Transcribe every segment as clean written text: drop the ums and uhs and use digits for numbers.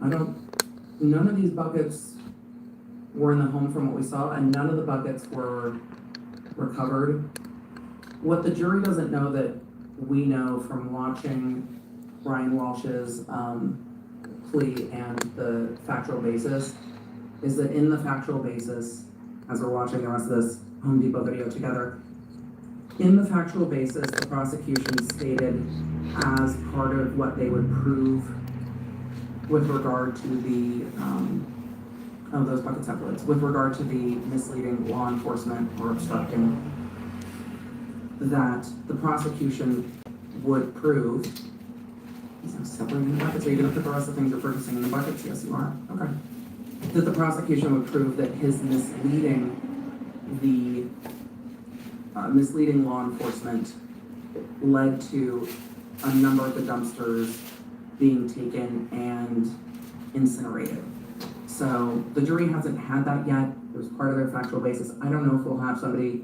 none of these buckets were in the home from what we saw, and none of the buckets were recovered. What the jury doesn't know that we know from watching Ryan Walsh's plea and the factual basis is that in the factual basis, as we're watching the rest of this Home Depot video together, in the factual basis, the prosecution stated as part of what they would prove with regard to the, those buckets have lids, with regard to the misleading law enforcement or obstructing, that the prosecution would prove, is that separating the buckets? Are you gonna put the rest of the things you're purchasing in the buckets? Yes, you are, okay. That the prosecution would prove that his misleading law enforcement led to a number of the dumpsters being taken and incinerated. So the jury hasn't had that yet. It was part of their factual basis. I don't know if we'll have somebody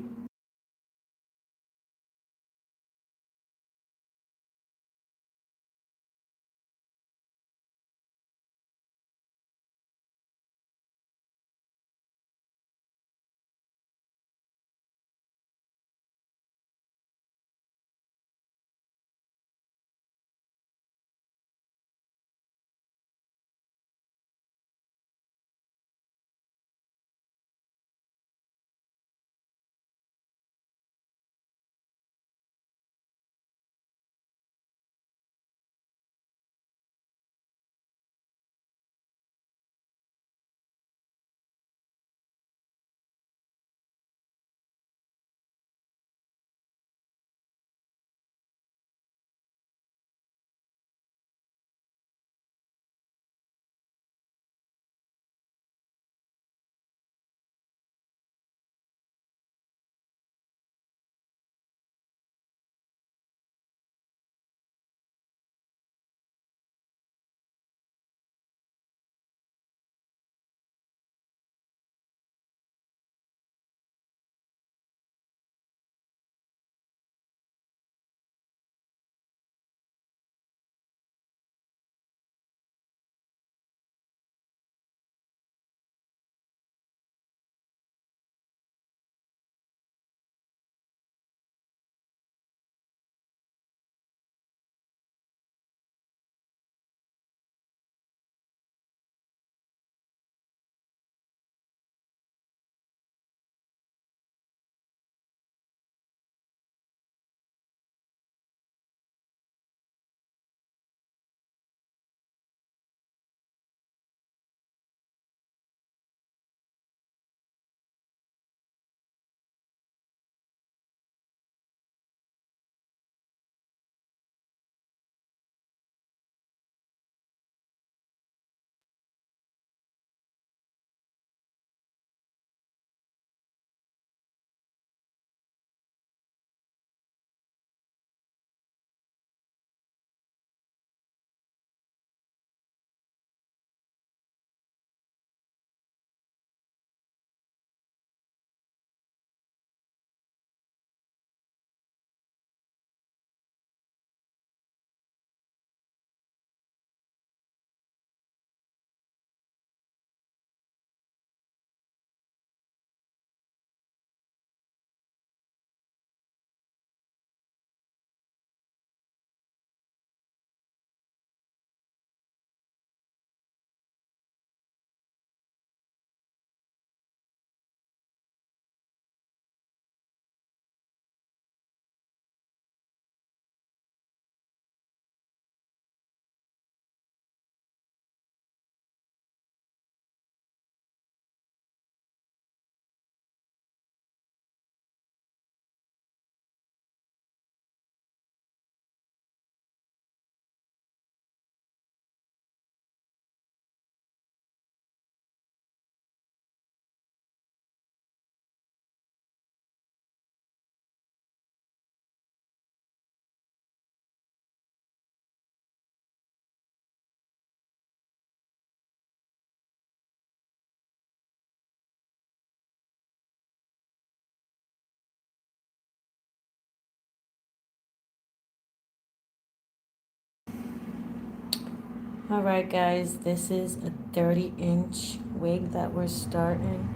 All right, guys, this is a 30-inch wig that we're starting.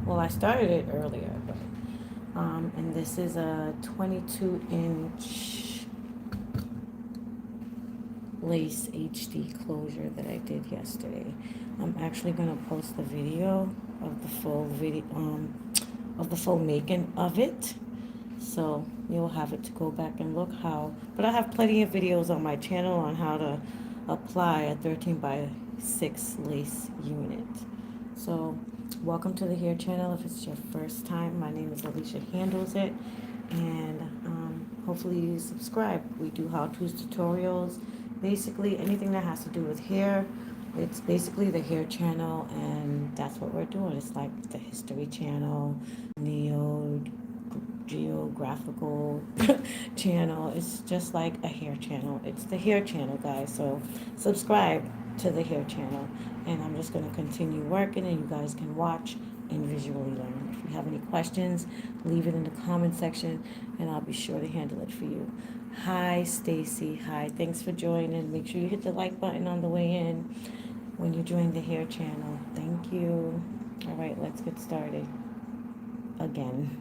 Well, I started it earlier, but and this is a 22-inch lace HD closure that I did yesterday. I'm actually gonna post the video of the full video of the full making of it, so you'll have it to go back and look how. But I have plenty of videos on my channel on how to apply a 13 by 6 lace unit. So welcome to the hair channel. If it's your first time, my name is Alicia Handles It, and hopefully you subscribe. We do how-to's tutorials, basically anything that has to do with hair. It's basically the hair channel, and that's what we're doing. It's like the history channel, neo geographical channel. It's just like a hair channel. It's the hair channel, guys. So subscribe to the hair channel, and I'm just going to continue working, and you guys can watch and visually learn. If you have any questions, leave it in the comment section, and I'll be sure to handle it for you. Hi, Stacy. Hi. Thanks for joining. Make sure you hit the like button on the way in when you join the hair channel. Thank you. All right, let's get started again.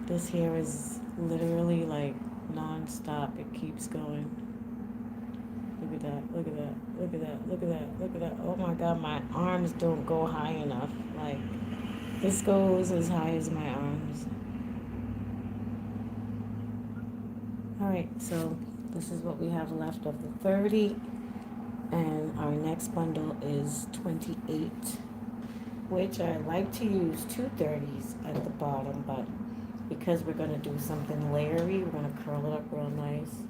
This hair is literally like non-stop. It keeps going. Look at that, look at that, look at that, look at that, look at that. Oh my God, my arms don't go high enough. Like, this goes as high as my arms. All right, so this is what we have left of the 30. And our next bundle is 28, which I like to use 230s at the bottom, but because we're going to do something layery, we're going to curl it up real nice.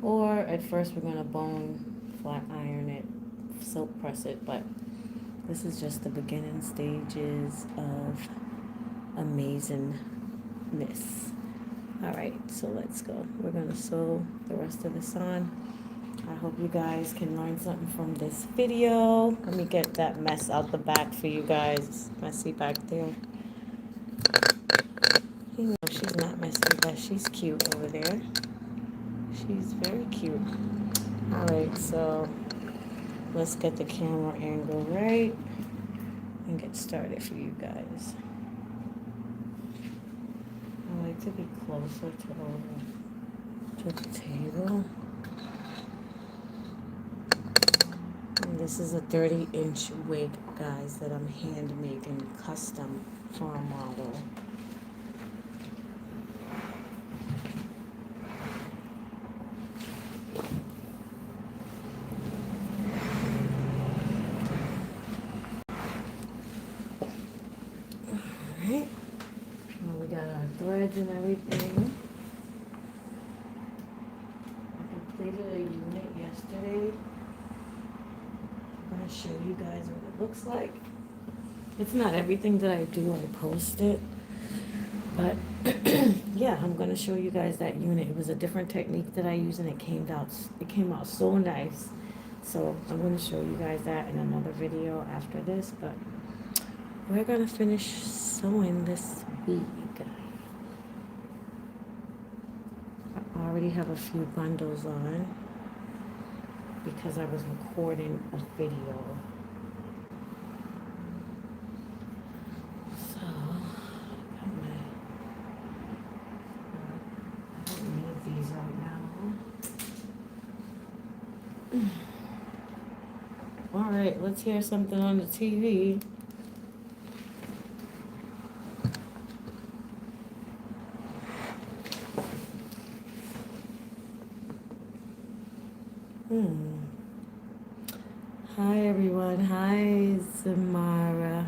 Or at first we're going to bone flat iron it, silk press it, but this is just the beginning stages of amazingness. All right, so let's go. We're going to sew the rest of this on. I hope you guys can learn something from this video. Let me get that mess out the back for you guys. Messy back there. You know she's not messy, but she's cute over there. She's very cute. Alright, so let's get the camera angle right and get started for you guys. I like to be closer to the table. And this is a 30-inch wig, guys, that I'm hand making custom for a model. Alright. Well, we got our threads and everything. I completed a unit yesterday. I'm going to show you guys what it looks like. It's not everything that I do, I post it. But yeah, I'm going to show you guys that unit. It was a different technique that I used, and it came out so nice. So I'm going to show you guys that in another video after this, but we're going to finish sewing this wig. I already have a few bundles on because I was recording a video. So, I don't need these right now. All right, let's hear something on the TV. Hi everyone. Hi Zamara.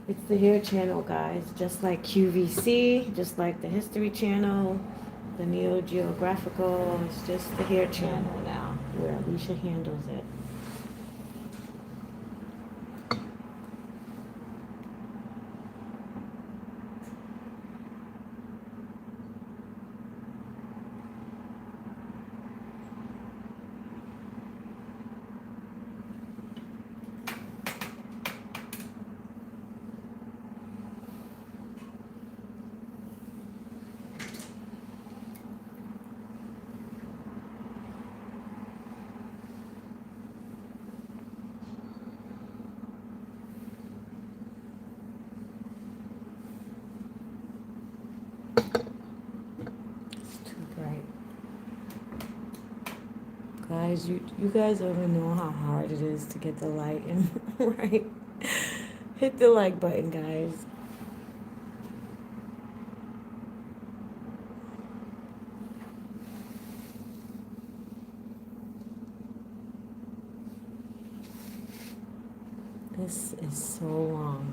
It's the hair channel, guys. Just like QVC, just like the history channel. The Neo Geographical is just the hair channel now, where Alicia handles it. Guys, you guys don't even know how hard it is to get the light in, right? Hit the like button, guys. This is so long.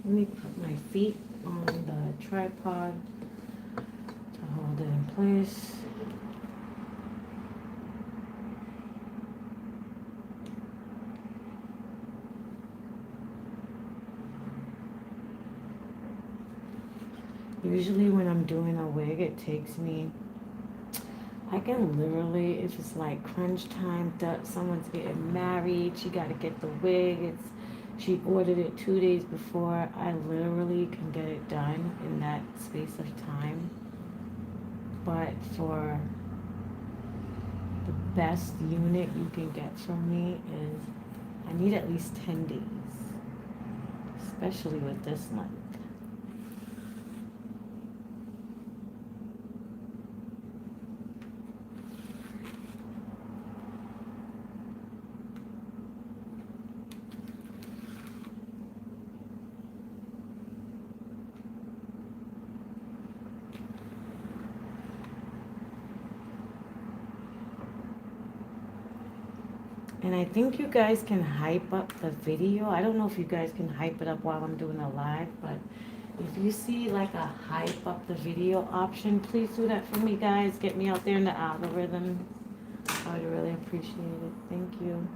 Let me put my feet on the tripod to hold it in place. Usually when I'm doing a wig, it takes me, I can literally, if it's like crunch time, that someone's getting married, she got to get the wig, she ordered it 2 days before, I literally can get it done in that space of time. But for the best unit you can get from me is, I need at least 10 days, especially with this length. And I think you guys can hype up the video. I don't know if you guys can hype it up while I'm doing a live, but if you see like a hype up the video option, please do that for me, guys. Get me out there in the algorithm. I would really appreciate it. Thank you.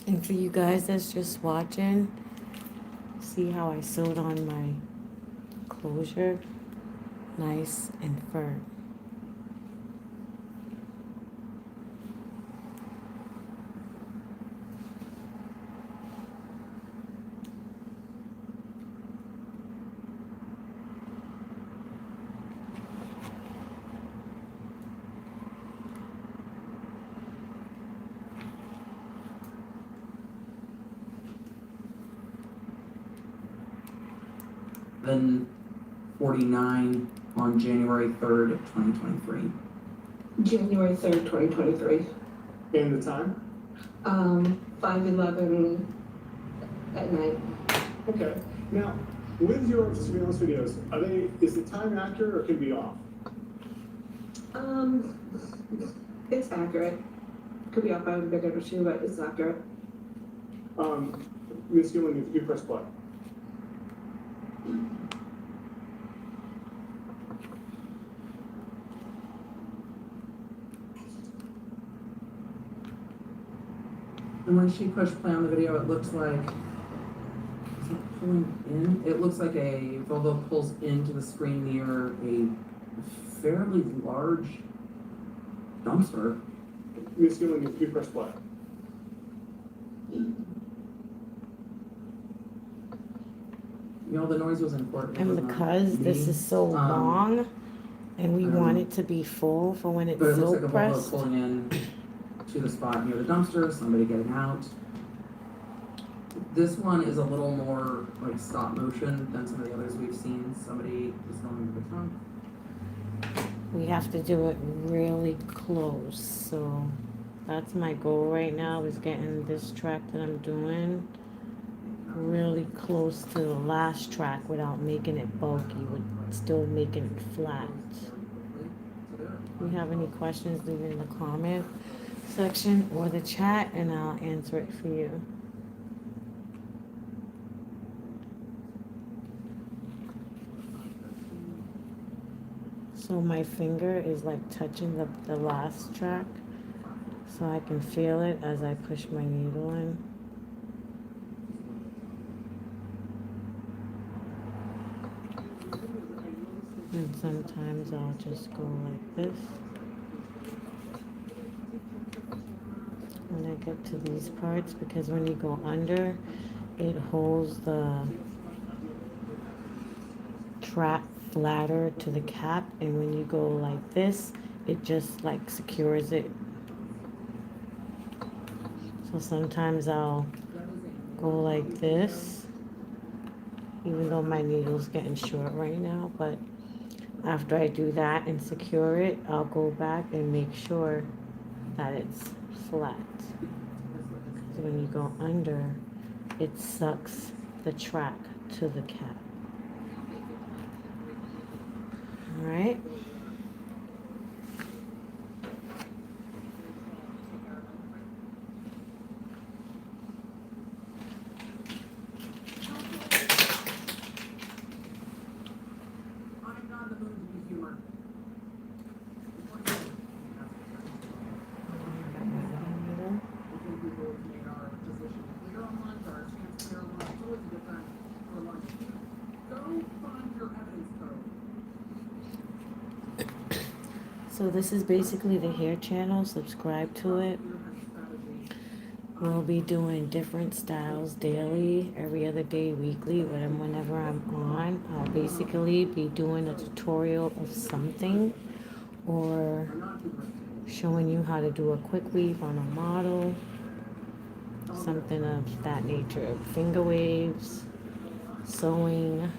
And for you guys that's just watching, see how I sewed on my closure? Nice and firm. Then 49 on January 3rd, 2023. January 3rd, 2023. And the time? 5:11 at night. Okay. Now, with your surveillance videos, is the time accurate or can it be off? It's accurate. Could be off by a minute or two, but it's accurate. Ms. Gillen, if you press play. And when she pushed play on the video, it looks like, is it pulling in? It looks like a Volvo pulls into the screen near a fairly large dumpster. Miss Gilligan, you press play. You know, the noise was important. It And was not because this me. is so long, and we want it to be full for when it's But it looks so like a Volvo pressed. pulling in to the spot near the dumpster, somebody getting out. This one is a little more like stop motion than some of the others we've seen. Somebody is going into the trunk. We have to do it really close, so that's my goal right now, is getting this track that I'm doing really close to the last track without making it bulky, with still making it flat. If you have any questions, leave it in the comment section or the chat and I'll answer it for you. So my finger is like touching the last track, so I can feel it as I push my needle in. And sometimes I'll just go like this. When I get to these parts, because when you go under, it holds the track flatter to the cap, and when you go like this, it just like secures it. So sometimes I'll go like this, even though my needle's getting short right now, but after I do that and secure it, I'll go back and make sure that it's flat. So when you go under, it sucks the track to the cap. All right. I'm not in the mood to be humored. So this is basically the hair channel. Subscribe to it. We'll be doing different styles daily, every other day, weekly, whenever I'm on. I'll basically be doing a tutorial of something or showing you how to do a quick weave on a model, something of that nature. Finger waves, sewing,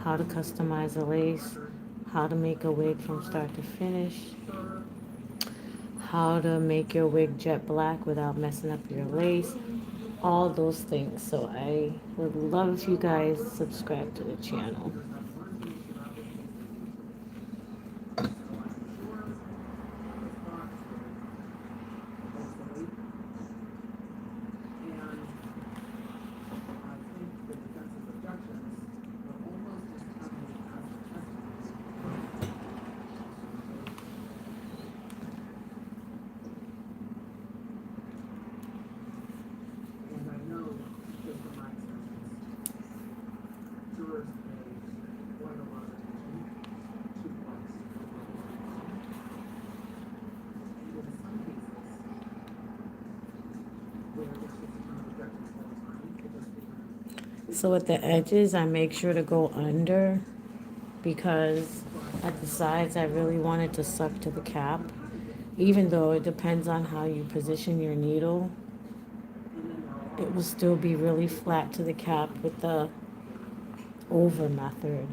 how to customize a lace, how to make a wig from start to finish, how to make your wig jet black without messing up your lace, all those things. So I would love if you guys subscribe to the channel. So at the edges, I make sure to go under, because at the sides, I really want it to suck to the cap, even though it depends on how you position your needle. It will still be really flat to the cap with the over method,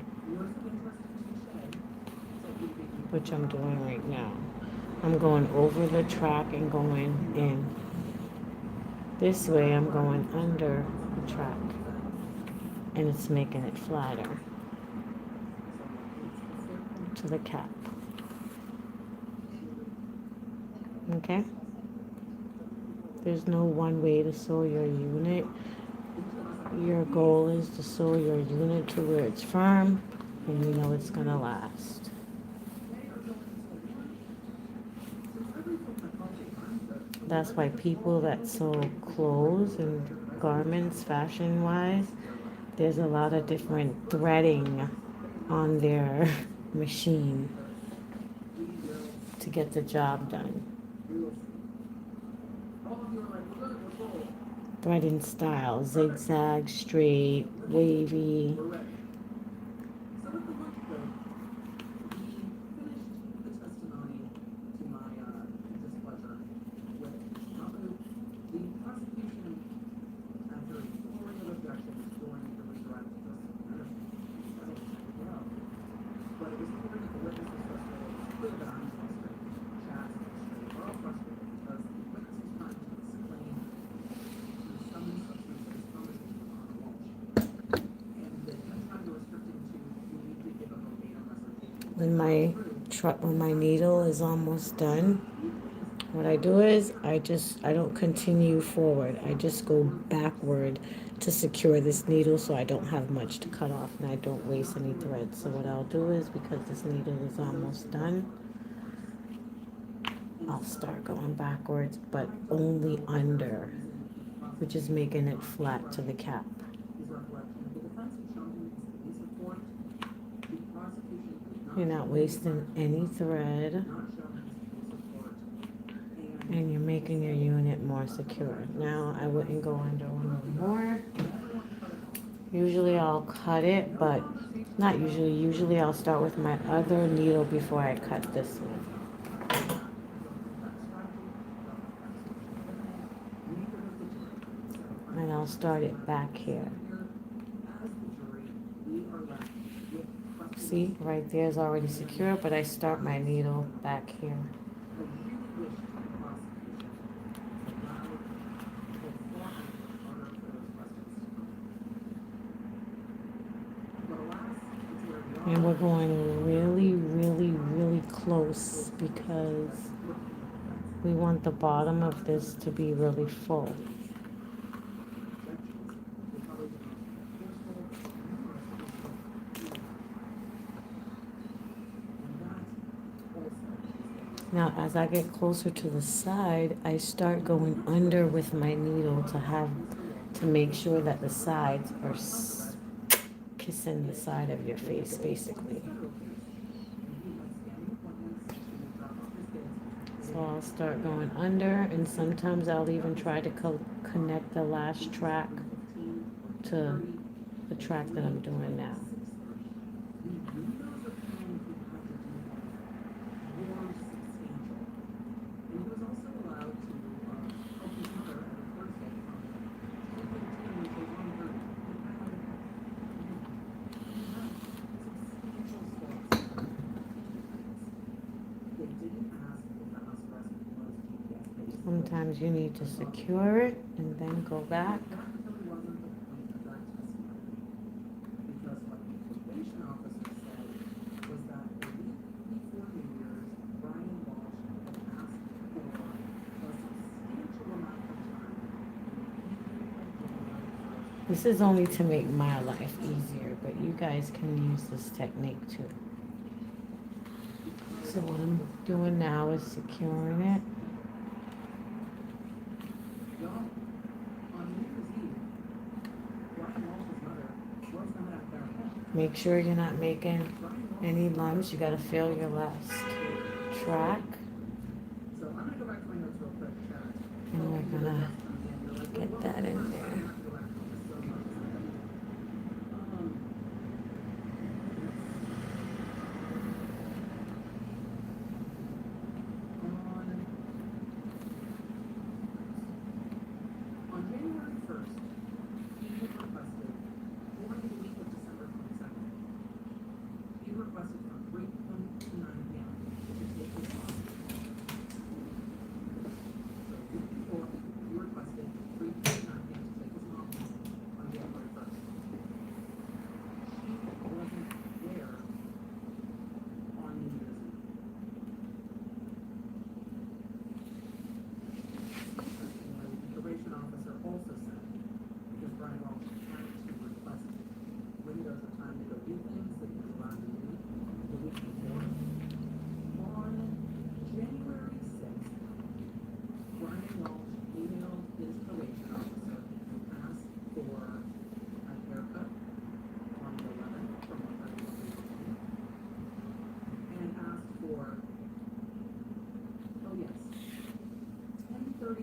which I'm doing right now. I'm going over the track and going in. This way, I'm going under the track, and it's making it flatter to the cap. Okay? There's no one way to sew your unit. Your goal is to sew your unit to where it's firm and you know it's gonna last. That's why people that sew clothes and garments, fashion-wise, there's a lot of different threading on their machine to get the job done. Threading style, zigzag, straight, wavy. When my needle is almost done, what I do is I don't continue forward. I just go backward to secure this needle so I don't have much to cut off and I don't waste any thread. So what I'll do is, because this needle is almost done, I'll start going backwards, but only under, which is making it flat to the cap. You're not wasting any thread, and you're making your unit more secure. Now, I wouldn't go under one more. Usually I'll cut it, but not usually. Usually I'll start with my other needle before I cut this one. And I'll start it back here. See, right there is already secure, but I start my needle back here. And we're going really, really, really close because we want the bottom of this to be really full. Now, as I get closer to the side, I start going under with my needle to make sure that the sides are kissing the side of your face, basically. So I'll start going under, and sometimes I'll even try to connect the last track to the track that I'm doing now. Sometimes you need to secure it and then go back. This is only to make my life easier, but you guys can use this technique too. So what I'm doing now is securing it. Make sure you're not making any lumps. You gotta fill your last track. And we're gonna get that in there.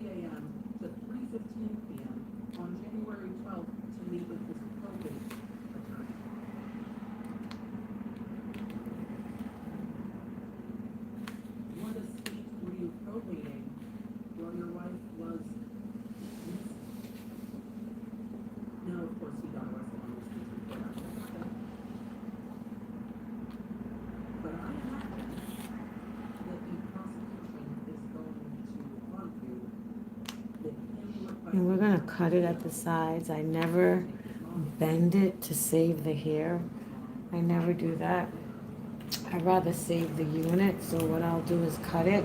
AM to 3:15 PM on January 12th to meet with his probate attorney. What estate were you probating while your wife was missing? No, of course, he got arrested on this case before that. But I imagine that the prosecution is going to argue that him requesting. And we're gonna cut it at the sides. I never bend it to save the hair. I never do that. I'd rather save the unit, so what I'll do is cut it.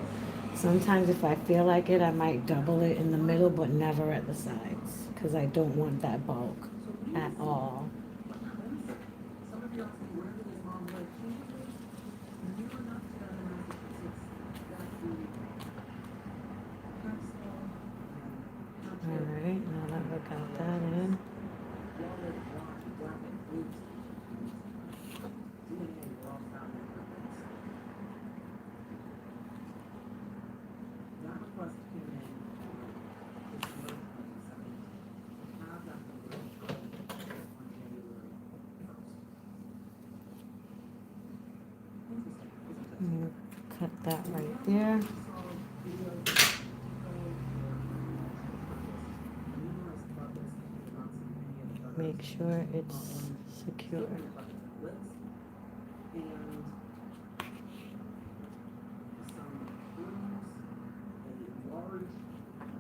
Sometimes if I feel like it, I might double it in the middle, but never at the sides, because I don't want that bulk at all. What happens? Some of you ask me, where did his mom live? She lives near enough to that in Massachusetts that the Capstone and Alright, now that we got that in. Wallet, watch, bracket, boots, DNA were all found in her place. That request came in December 27th. To have that number on January 1st. Interesting, isn't it? Cut that right there. Make sure it's secure. And some brooms, a large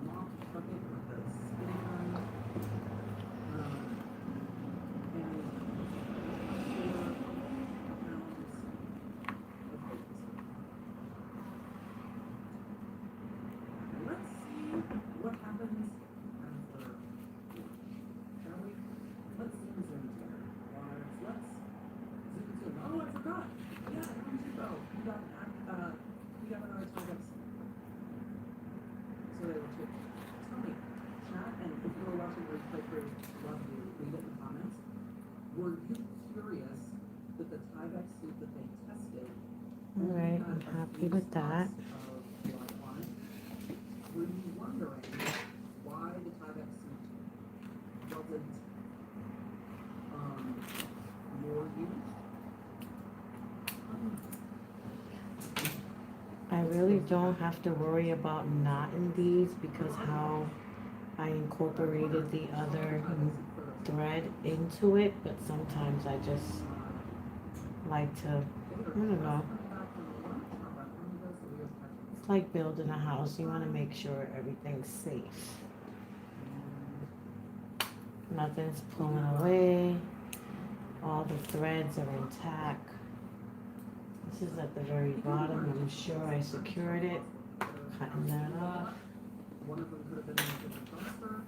mop bucket with a spinning gun, and 4 pounds of focus. Let's see what happens after work, shall we? Let's zoom here. Let's zoom. Oh, I forgot. Yeah, how did you go? You got another time. So they were two. Tell me, chat, and if you were watching the replay through, love you, read it in the comments. Were you curious that the Tyvek suit that they tested? Alright, I'm happy with that. Were you wondering why the Tyvek suit wasn't more used? I really don't have to worry about knotting these because how I incorporated the other thread into it, but sometimes I just like to, I don't know. It's like building a house. You want to make sure everything's safe. Nothing's pulling away. All the threads are intact. This is at the very bottom. I'm sure I secured it. Cutting that off. One of them could have been in a different dumpster.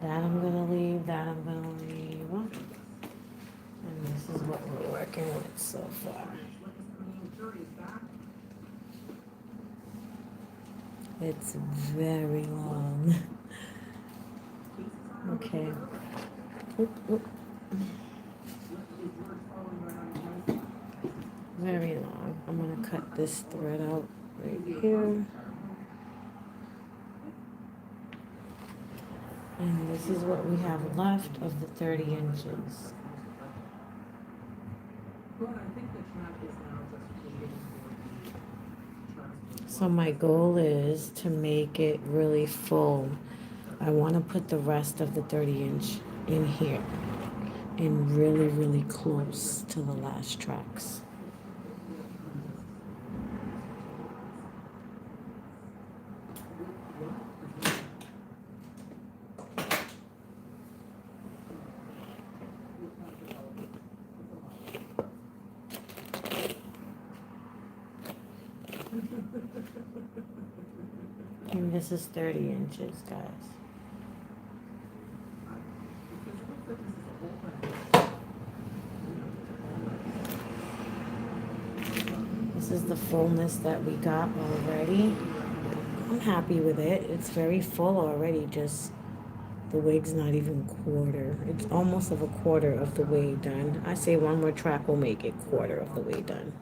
That I'm gonna leave. That I'm gonna leave. And this is what we're working with so far. It's very long. Okay. Oop, oop. Very long. I'm gonna cut this thread out right here. And this is what we have left of the 30 inches. So my goal is to make it really full. I want to put the rest of the 30-inch in here and really, really close to the last tracks. And this is 30 inches, guys. This is the fullness that we got already. I'm happy with it. It's very full already, just the wig's not even quarter. It's almost of a quarter of the way done. I say one more track will make it quarter of the way done.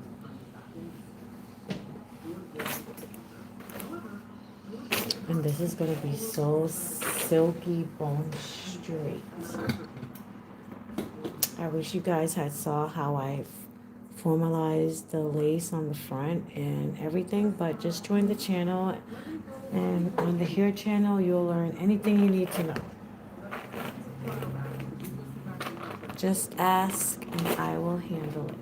And this is gonna be so silky bone straight. I wish you guys had saw how I formalized the lace on the front and everything, but just join the channel, and on the hair channel you'll learn anything you need to know. Just ask and I will handle it.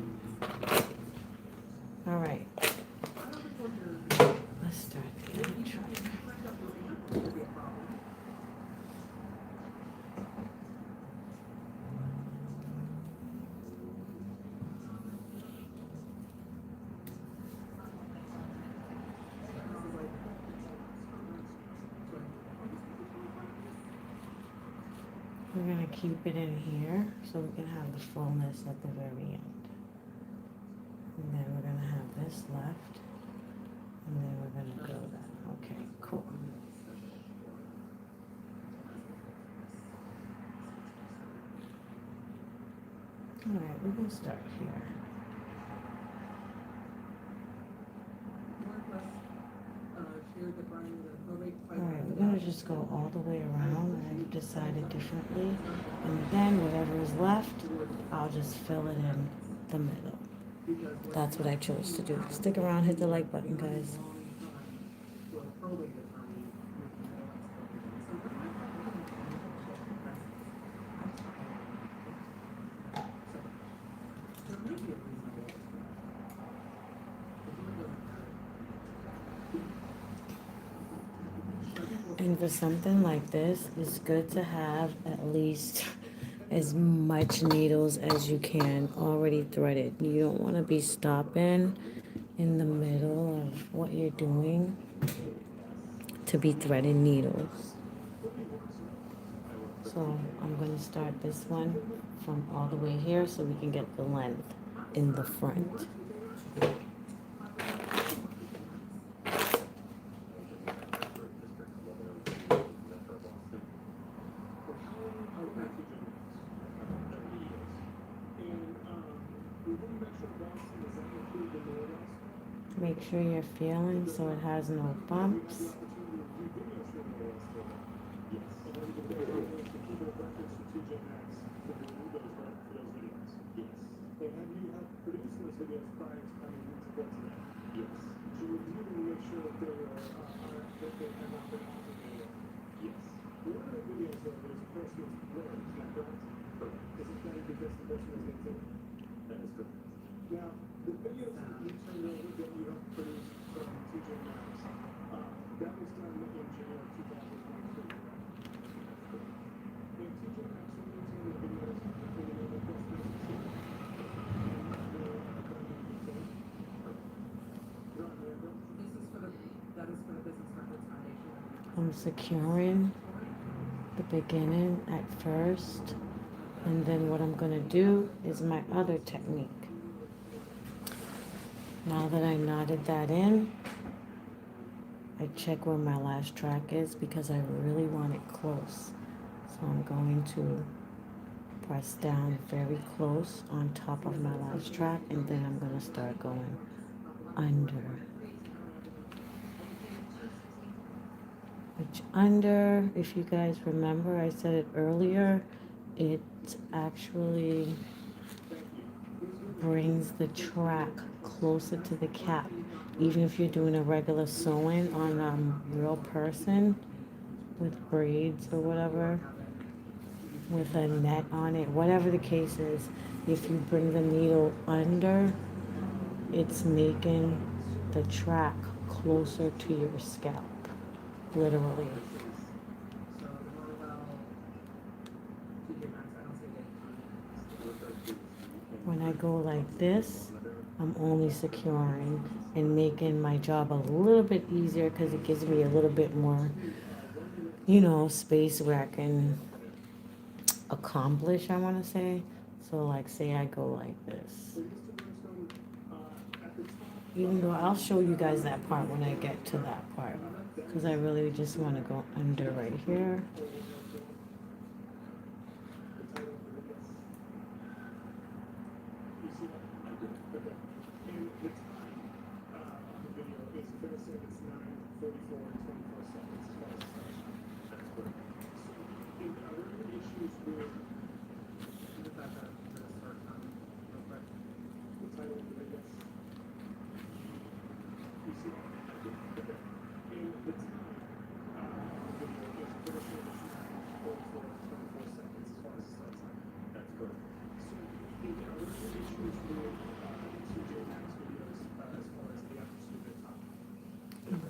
All right, let's start the intro. We're gonna keep it in here so we can have the fullness at the very end. And then we're gonna have this left. And then we're gonna go that. Okay, cool. Alright, we're gonna start here. Alright, we're gonna just go all the way around. I've decided differently. And then whatever is left, I'll just fill it in the middle. That's what I chose to do. Stick around, hit the like button, guys. And for something like this, it's good to have at least as much needles as you can already threaded. You don't want to be stopping in the middle of what you're doing to be threading needles. So I'm going to start this one from all the way here so we can get the length in the front. Make sure you're feeling so it has no bumps. Now, the videos that you turned over that you have produced from TJ Maxx, that was done in January 2022, right? And TJ Maxx only turned the videos in the middle of this business. That is for the Business Records Foundation. I'm securing the beginning at first, and then what I'm going to do is my other technique. Now that I knotted that in, I check where my last track is because I really want it close. So I'm going to press down very close on top of my last track, and then I'm going to start going under. Which under, if you guys remember, I said it earlier, it actually brings the track closer to the cap. Even if you're doing a regular sewing on a real person with braids or whatever, with a net on it, whatever the case is, if you bring the needle under, it's making the track closer to your scalp, literally. When I go like this, I'm only securing and making my job a little bit easier because it gives me a little bit more, space where I can accomplish, I want to say. So like say I go like this. Even though I'll show you guys that part when I get to that part, because I really just want to go under right here.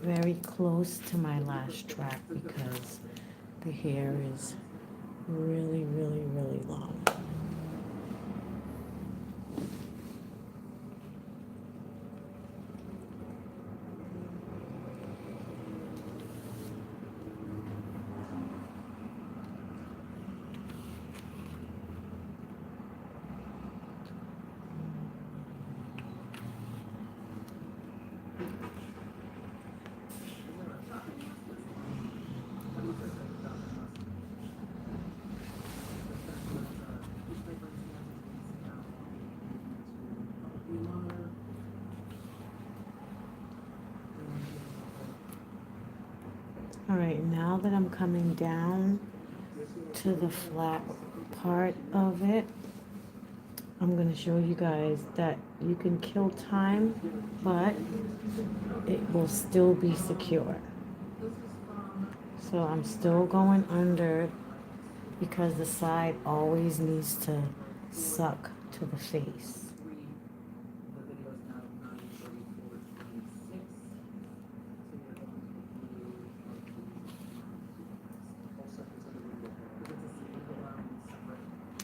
very close to my last track because the hair is really, really, really long. All right, now that I'm coming down to the flat part of it, I'm going to show you guys that you can kill time, but it will still be secure. So I'm still going under because the side always needs to suck to the face.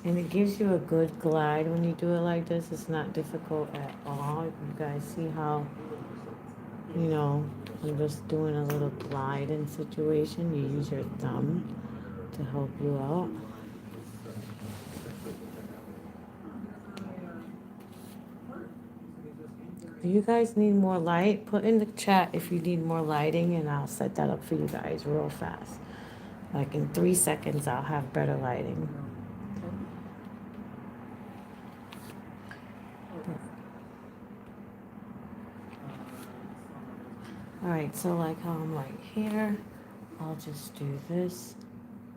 And it gives you a good glide when you do it like this. It's not difficult at all. You guys see how, you know, I'm just doing a little gliding situation. You use your thumb to help you out. Do you guys need more light? Put in the chat if you need more lighting and I'll set that up for you guys real fast. Like in 3 seconds, I'll have better lighting. Alright, so like how I'm right here, I'll just do this,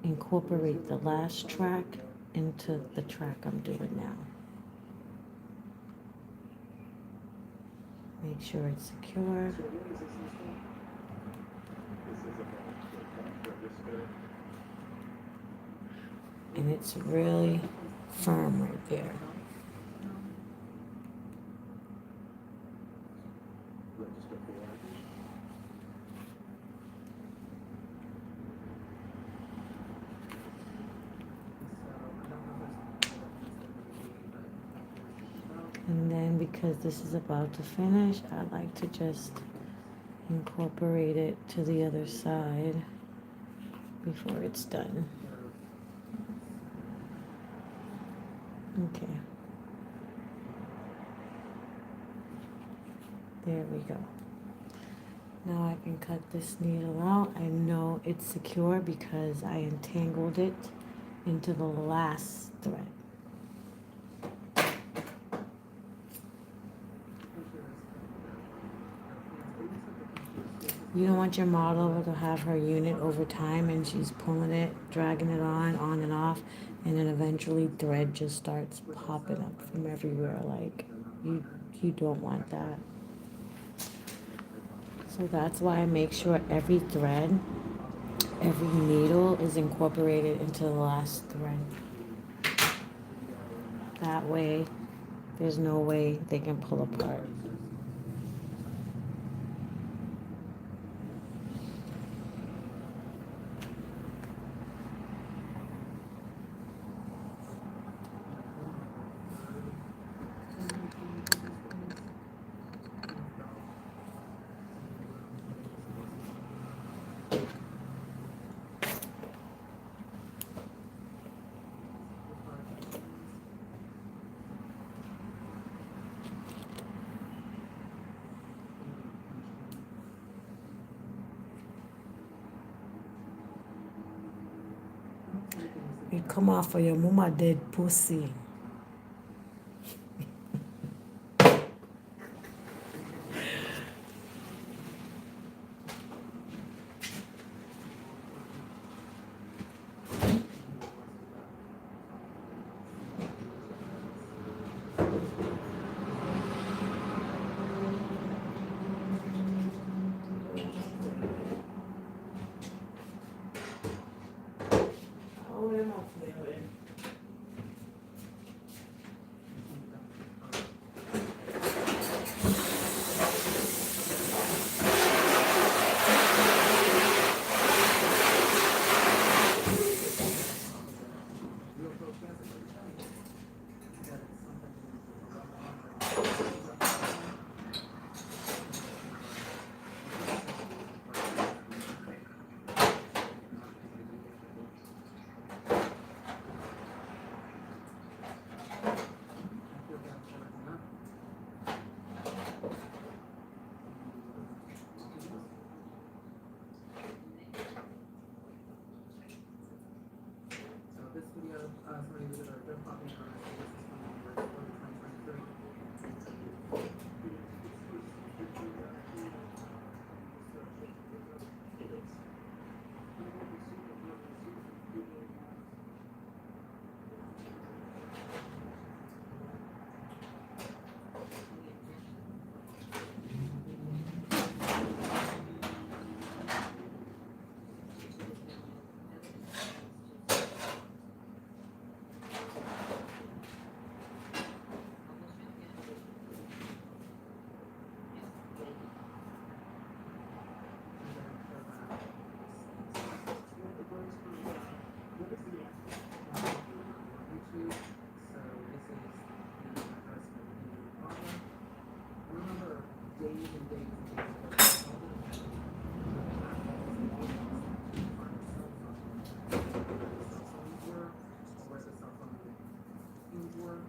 incorporate the last track into the track I'm doing now. Make sure it's secure. And it's really firm right there. And then because this is about to finish, I like to just incorporate it to the other side before it's done. Okay. There we go. Now I can cut this needle out. I know it's secure because I entangled it into the last thread. You don't want your model to have her unit over time and she's pulling it, dragging it on and off, and then eventually thread just starts popping up from everywhere. Like, you don't want that. So that's why I make sure every thread, every needle is incorporated into the last thread. That way, there's no way they can pull apart. You come off for your mama dead pussy. days and days and days. Where the cell phone teams were.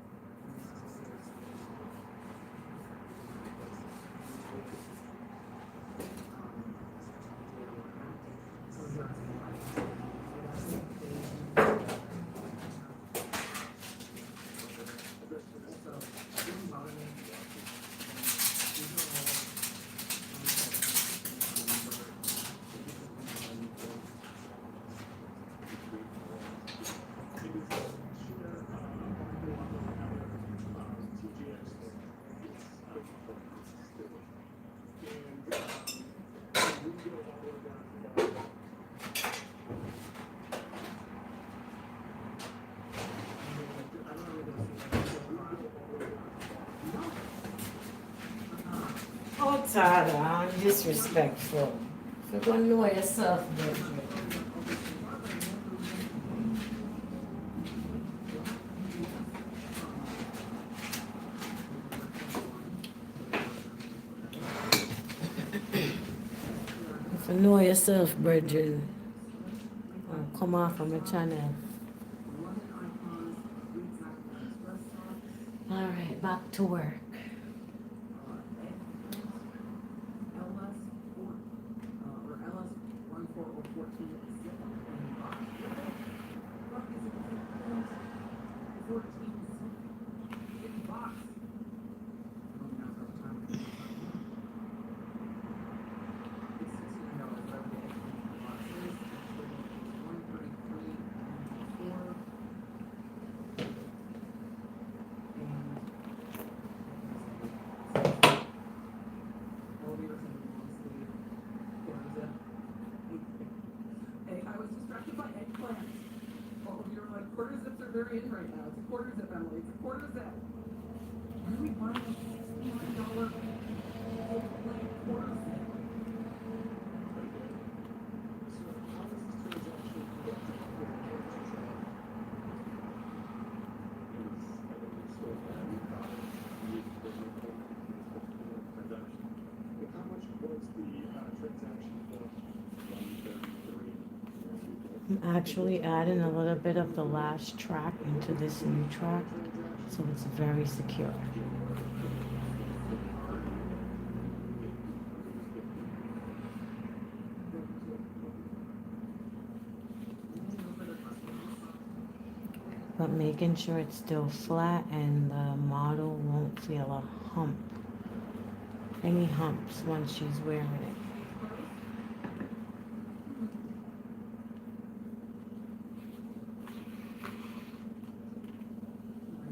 Oh, Tada, I'm disrespectful. You're gonna know yourself, Bridget. If you know yourself, Bridget, come off from the channel. All right, back to work. Quarter zips are very in right now. It's a quarter zip, Emily. It's a quarter zip. Why are we buying a $69 quarter zip? How much was the transaction for 133? I'm actually adding a little bit of the last track into this new track, so it's very secure. But making sure it's still flat and the model won't feel a hump. Any humps once she's wearing it.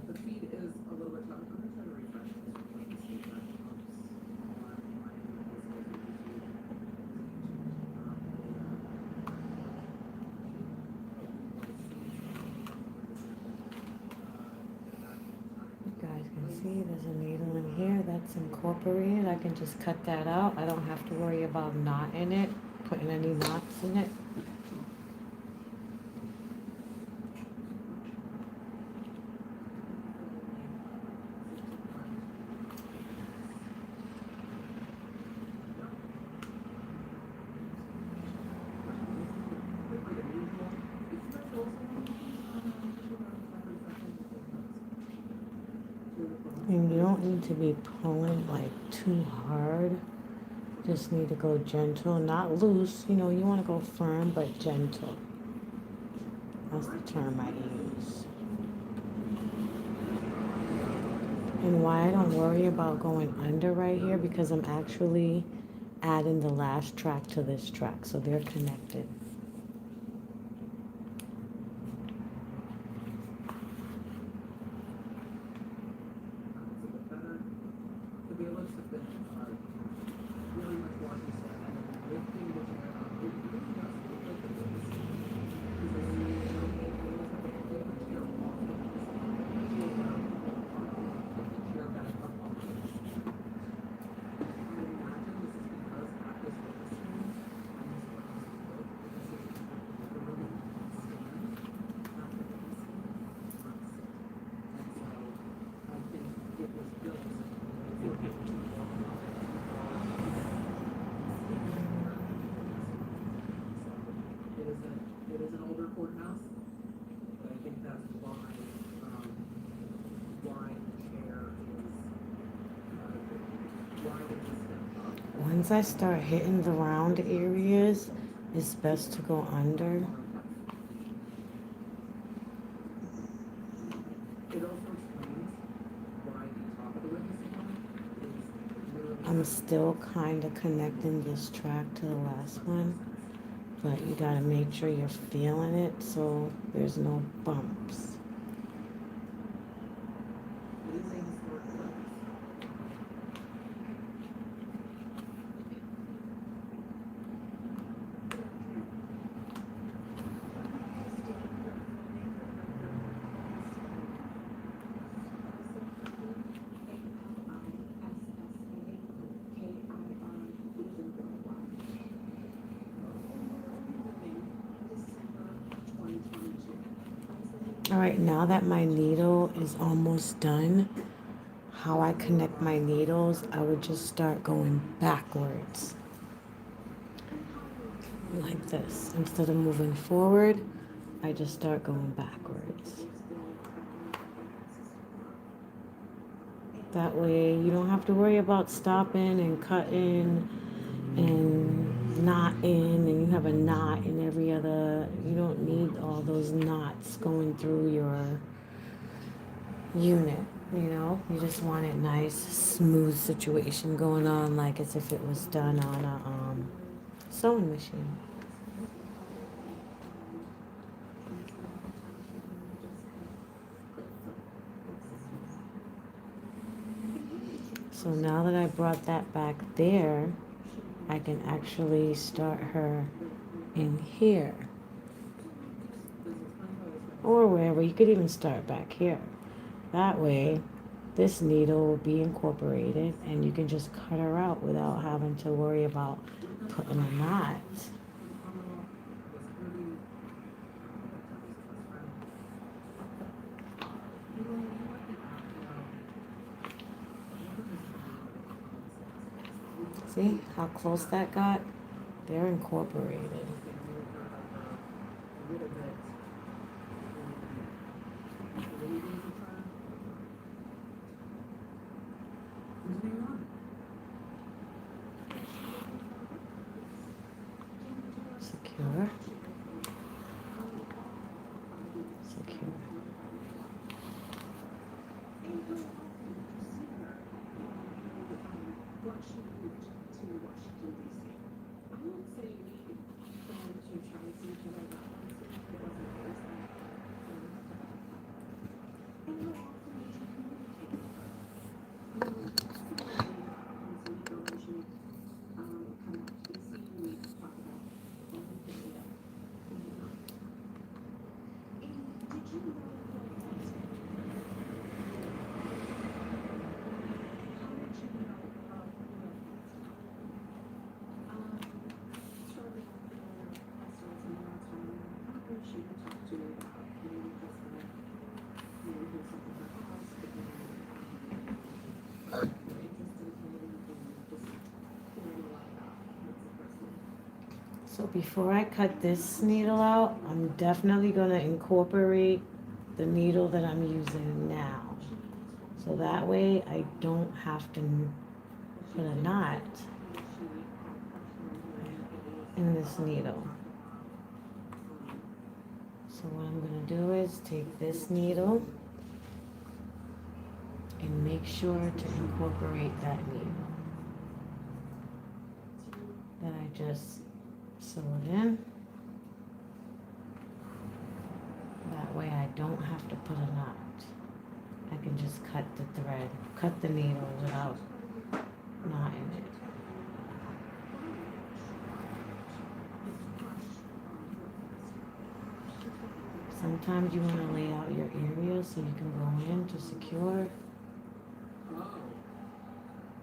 The feed is a little bit tough. I'm gonna try to refresh this. You guys can see there's a needle in here that's incorporated. I can just cut that out. I don't have to worry about knotting it, putting any knots in it. And you don't need to be pulling like too hard. Just need to go gentle, not loose. You know, you want to go firm but gentle. That's the term I use. And why I don't worry about going under right here, because I'm actually adding the last track to this track, so they're connected. once I start hitting the round areas, it's best to go under. It also explains why the top of the witness is literally. I'm still kind of connecting this track to the last one, but you gotta make sure you're feeling it so there's no bumps. It is a historic witness. All right, now that my needle is almost done, how I connect my needles, I would just start going backwards. Like this. Instead of moving forward, I just start going backwards. That way you don't have to worry about stopping and cutting and knotting, and you have a knot in every other, you don't need all those knots going through your unit, you know? You just want it nice, smooth situation going on like as if it was done on a sewing machine. So now that I brought that back there, I can actually start her in here. Or wherever, you could even start back here. That way, this needle will be incorporated and you can just cut her out without having to worry about putting a knot. See how close that got? They're incorporated. Secure. Secure. So before I cut this needle out, I'm definitely going to incorporate the needle that I'm using now. So that way I don't have to put a knot in this needle. So what I'm going to do is take this needle and make sure to incorporate that needle. Then I just sew it in. That way I don't have to put a knot. I can just cut the thread, cut the needle without knotting it. Sometimes you want to lay out your area so you can go in to secure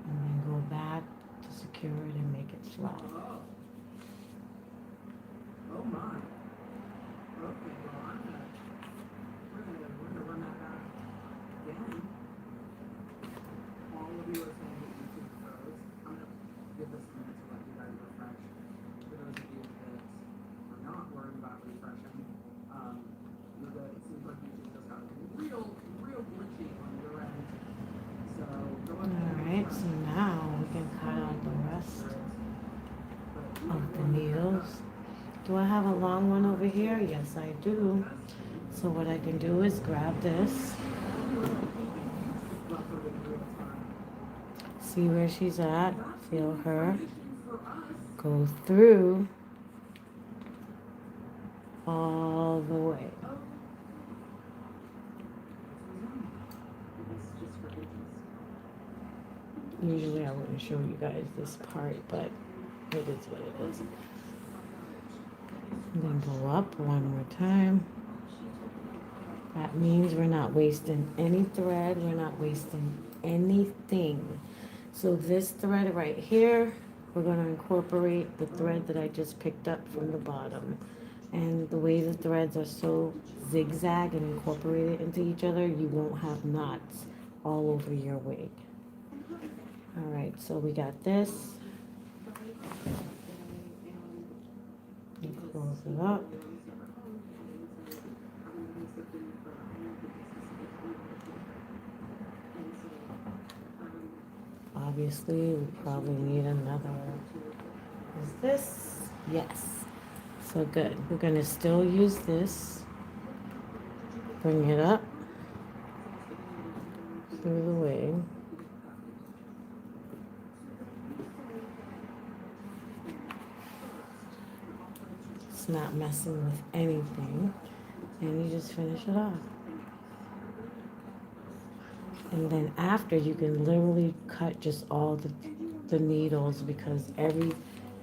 and then go back to secure it and make it flat. Oh my. Okay, well we're gonna run that back again. All of you are saying that YouTube froze. I'm gonna give this a minute to let you guys refresh. For those of you that are not worried about refreshing, you're good. It seems like YouTube just got real glitchy on your end. So go ahead. Alright, so now we can cut out the rest. goes. Do I have a long one over here? Yes, I do. So what I can do is grab this. See where she's at. Feel her. Go through all the way. Usually I wouldn't show you guys this part, but it is what it is. And then go up one more time. That means we're not wasting any thread. We're not wasting anything. So this thread right here, we're going to incorporate the thread that I just picked up from the bottom. And the way the threads are so zigzag and incorporated into each other, you won't have knots all over your wig. All right, so we got this. You close it up. Obviously, we probably need another. Is this? Yes. So good. We're going to still use this. Bring it up through the wig. It's not messing with anything. And you just finish it off. And then after, you can literally cut just all the needles, because every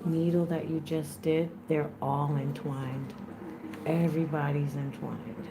needle that you just did, they're all entwined. Everybody's entwined.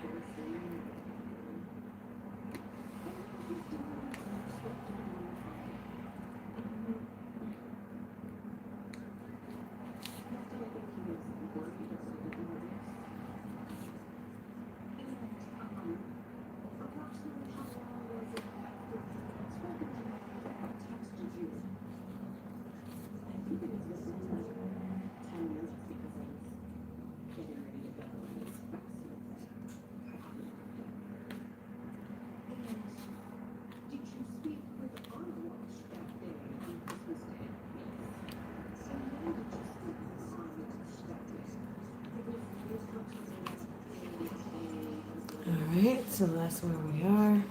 Alright, so that's where we are.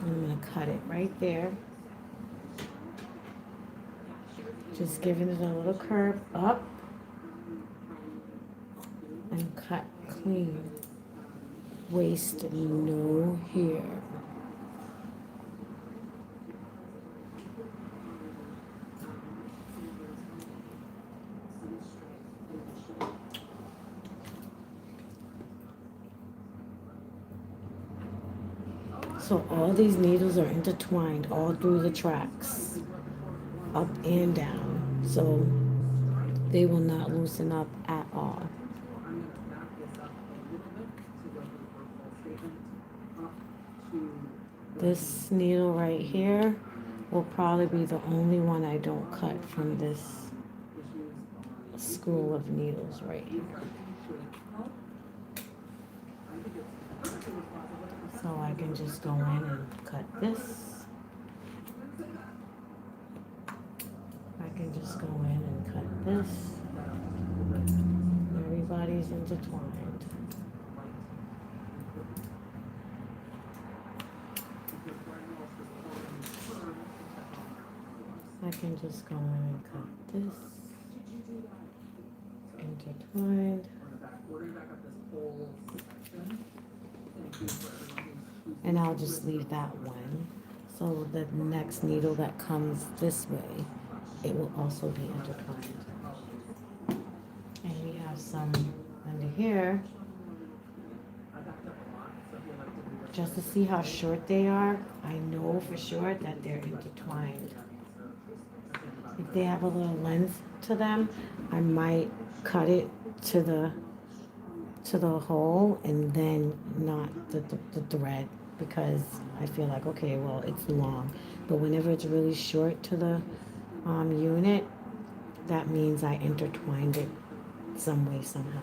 I'm going to cut it right there. Just giving it a little curve up and cut clean. Waste no hair. So all these needles are intertwined all through the tracks, up and down. So they will not loosen up at all. This needle right here will probably be the only one I don't cut from this school of needles right here. So I can just go in and cut this. I can just go in and cut this. Everybody's intertwined. I can just go in and cut this. Intertwined. And I'll just leave that one. So the next needle that comes this way, it will also be intertwined. And we have some under here. Just to see how short they are, I know for sure that they're intertwined. If they have a little length to them, I might cut it to the hole and then not the thread, because I feel like, okay, well, it's long. But whenever it's really short to the unit, that means I intertwined it some way, somehow.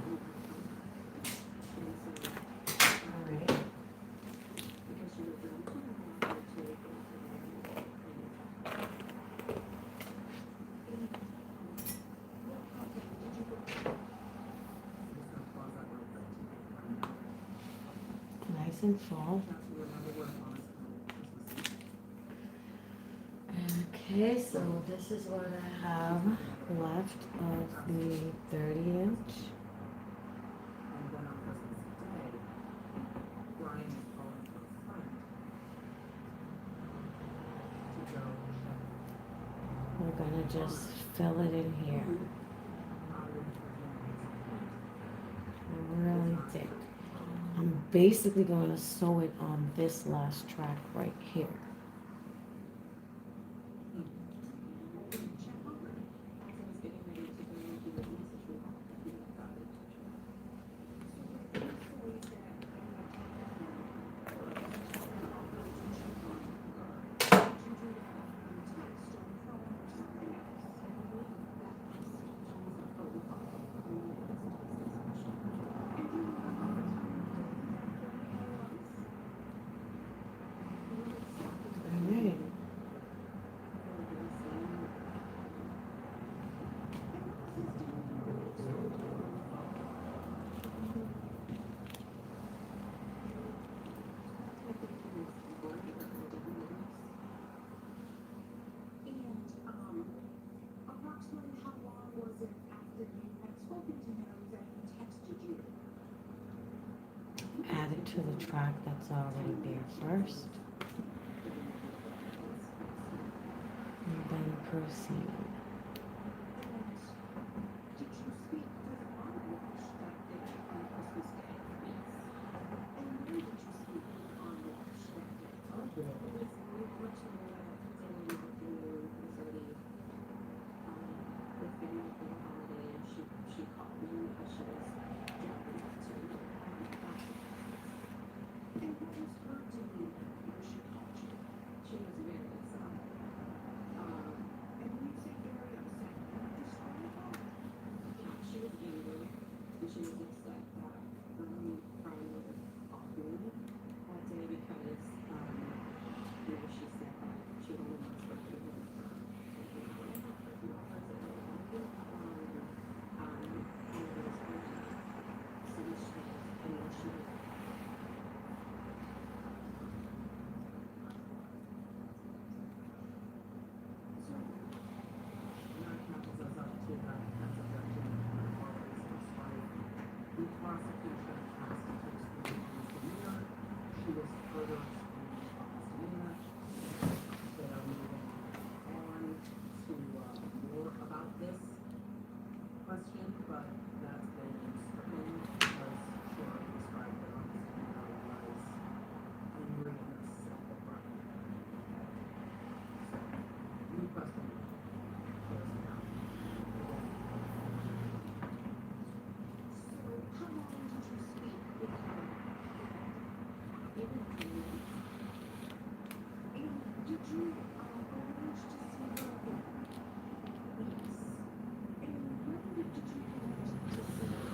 in fall. Have to remember where it was. Christmas Eve. Okay, so this is what I have left of the 30-inch. And then on Christmas Day, Brian is calling for a friend to go check We're gonna just fill it in here. Really thick. I'm basically going to sew it on this last track right here. Alright. Approximately how long was it after you had spoken to him that he texted you? Add it to the track that's already there first. And then proceed. Did you speak with Arnold that day on Christmas Day? Yes. And when did you speak with Arnold that day? It was much later in the afternoon, it was already with family for the holiday, and she called me because she was driving back to And what was her demeanor when she called you? She was very upset. And when you say very upset, can you describe her? Yeah, she was angry, and she was upset that Brian was off me that day because, she said that she only wants for people for The prosecution asked to exclude misdemeanor. She was further excluded on misdemeanor. They are moving on to more about this question, but that's been stricken because she already described that on misdemeanor was angry and upset at Brian. So, new question. Goes now. How long did you speak with her? Maybe 10 minutes. And did you arrange to see her again? Yes. And when did you arrange to see her?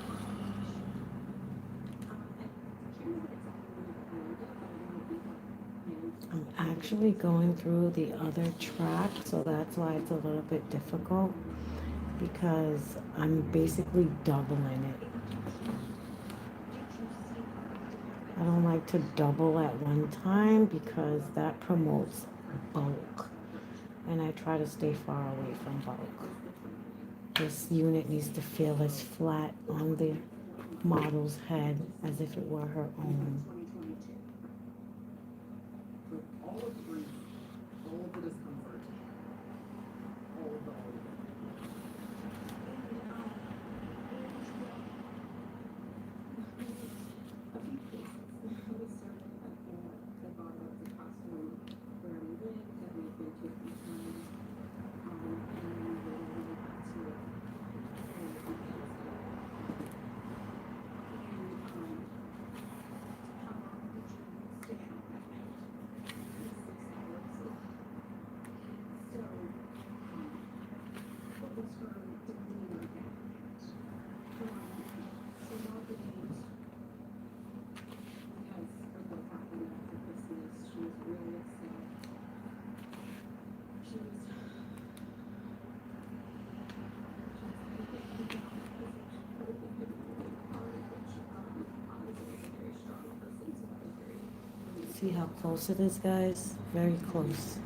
I can't remember exactly when it ended, but I know we had I'm actually going through the other track, so that's why it's a little bit difficult because I'm basically doubling it. I don't like to double at one time because that promotes bulk, and I try to stay far away from bulk. This unit needs to feel as flat on the model's head as if it were her own. With all of the grief, all of the discomfort, all of the a few places. We started at the bottom of the costume where we lived, that we've been to a few times. And then we went back to it. And how long did you stay out that night? 6 See how close it is, guys? Very close.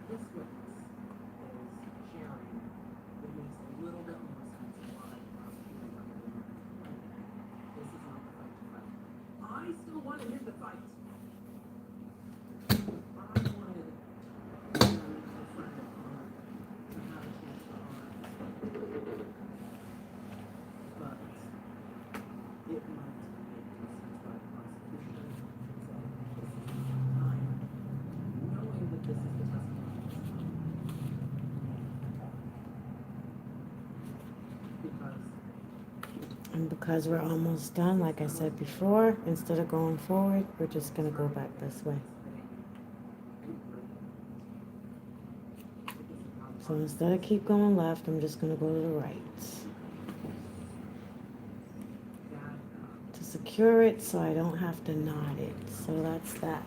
This witness is sharing, it makes a little bit more sense of why the prosecutor recommended it. This is not the fight to fight. I still wanted him to fight. I wanted him, my friend, to have a chance to honor his fight. But it might make more sense by the prosecution to say, this is not the time, knowing that this is the testimony. And because we're almost done, like I said before, instead of going forward, we're just going to go back this way. So instead of keep going left, I'm just going to go to the right. To secure it so I don't have to knot it. So that's that.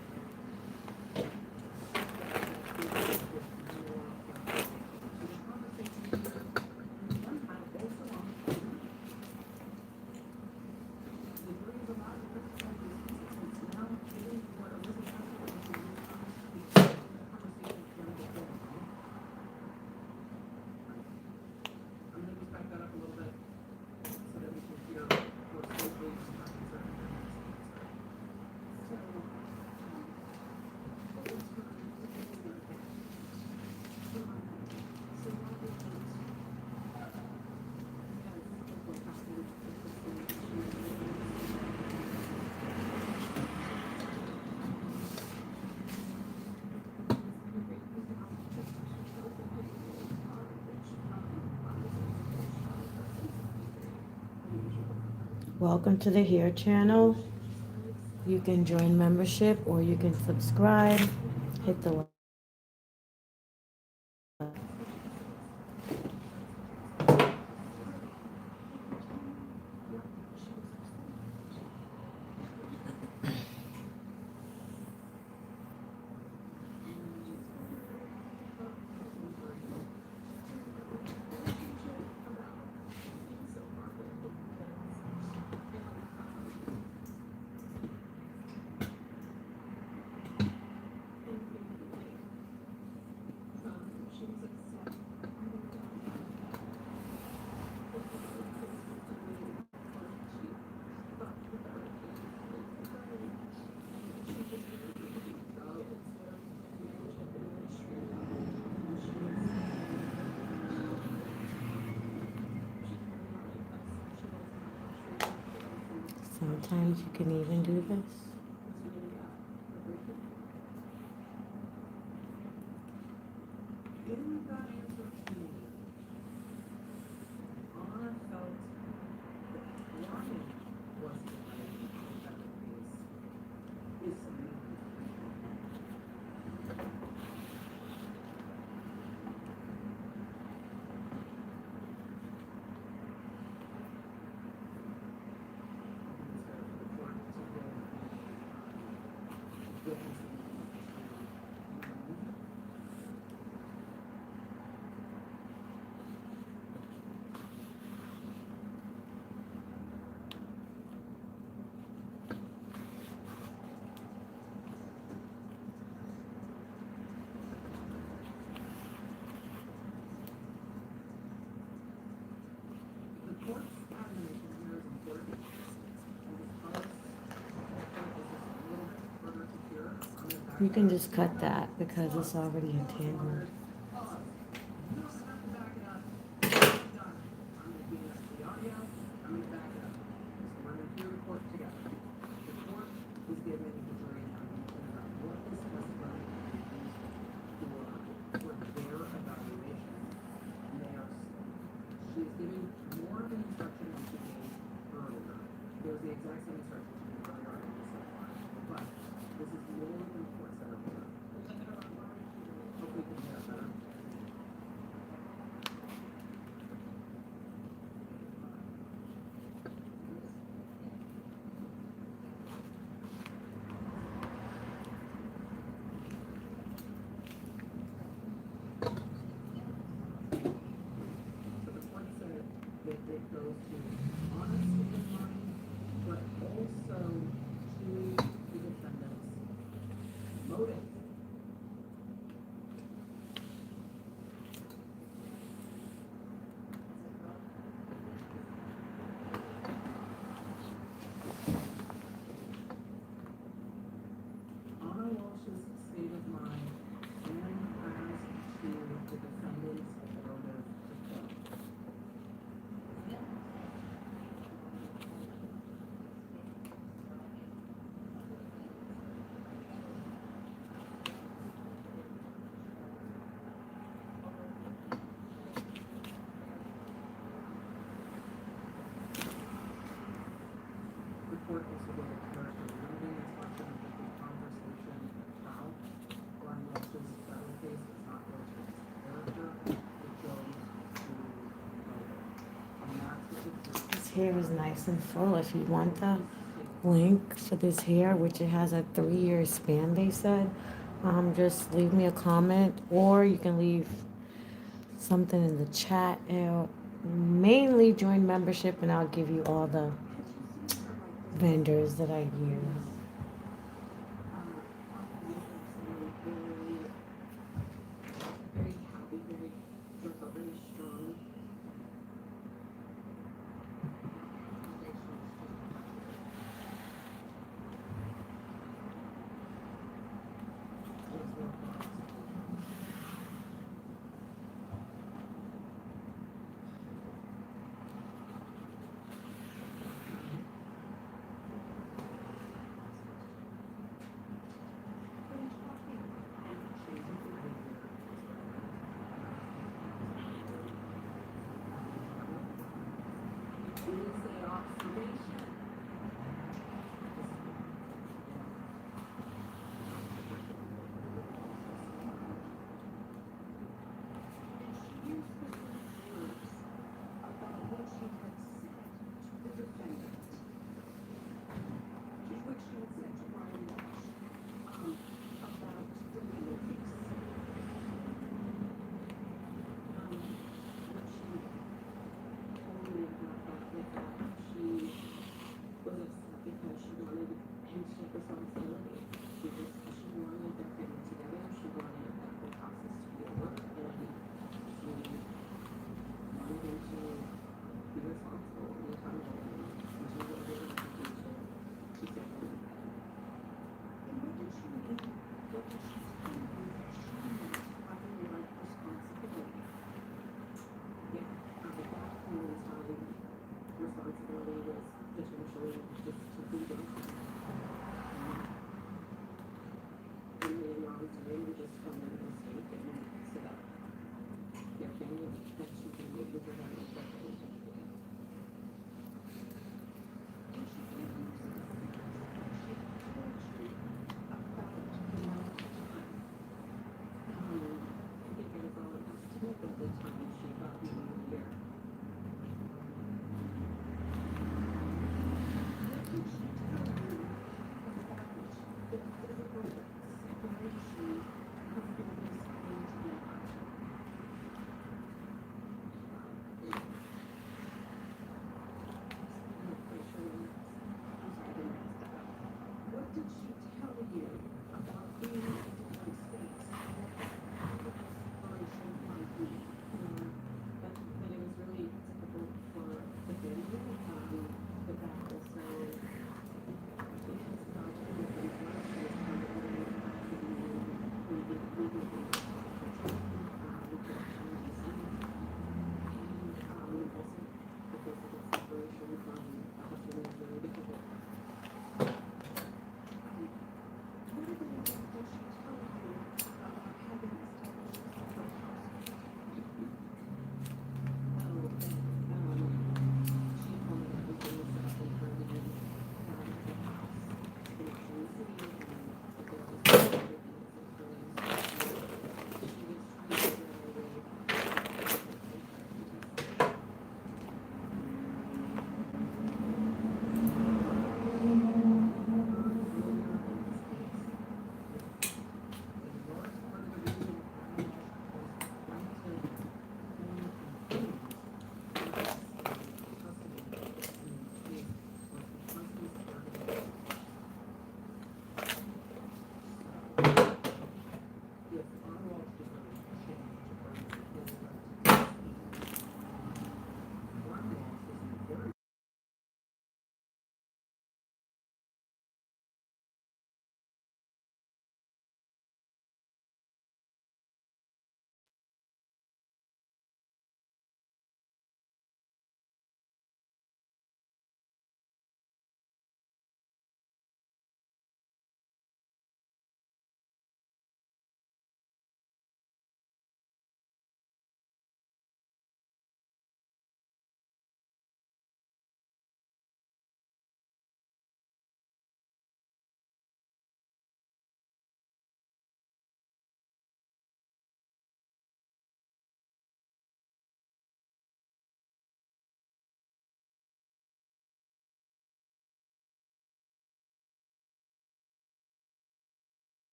Welcome to the Here channel. You can join membership or you can subscribe. Hit the like. Sometimes you can even do this. Getting that answer to me, I felt that Ryan was the one that the case is submitted. The court's admonition here is important, and because this is a little bit further to hear, I'm gonna back You can up. just cut that because it's already entangled. You don't have to back it up. It's done. I'm gonna give us the audio, I'm gonna back it up. So we're gonna hear the court together. The court is giving the jury an information about what this testimony is used for their evaluation. And they are motive. Anna Walsh's state of mind and as to the defendant's motive to kill. The court also gave a character building instruction of the conversation how Glenn Welch's federal case does not go to his character, it goes to motive. And that's what the jury. His hair is nice and full. If you want the link for this hair, which it has a 3-year span, they said, just leave me a comment, or you can leave something in the chat. Mainly join membership, and I'll give you all the vendors that I use. Very happy, very gentle, very strong. It is an observation. And she used the words about what she had said to the defendant. To what she had said to Brian Walsh, about the legal case. What she told me about that was that she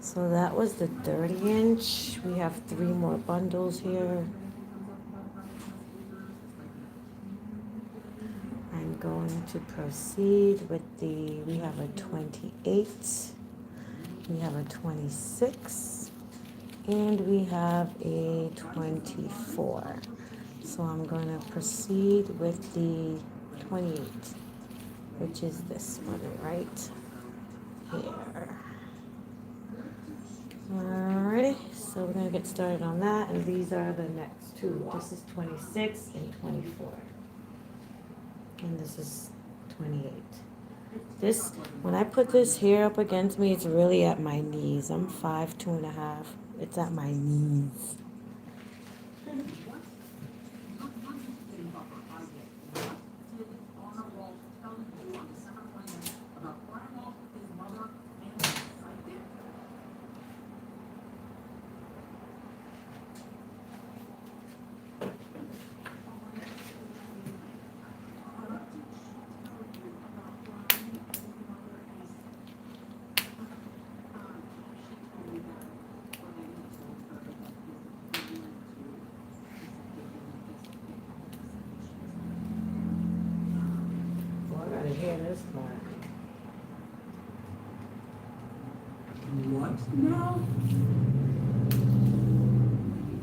So that was the 30-inch. We have 3 more bundles here. I'm going to proceed with we have a 28, we have a 26, and we have a 24. So I'm going to proceed with the 28, which is this one right here. Alrighty, so we're going to get started on that, and these are the next two. This is 26 and 24. And this is 28. This, when I put this hair up against me, it's really at my knees. I'm 5'2.5". It's at my knees. Hear this part. What now?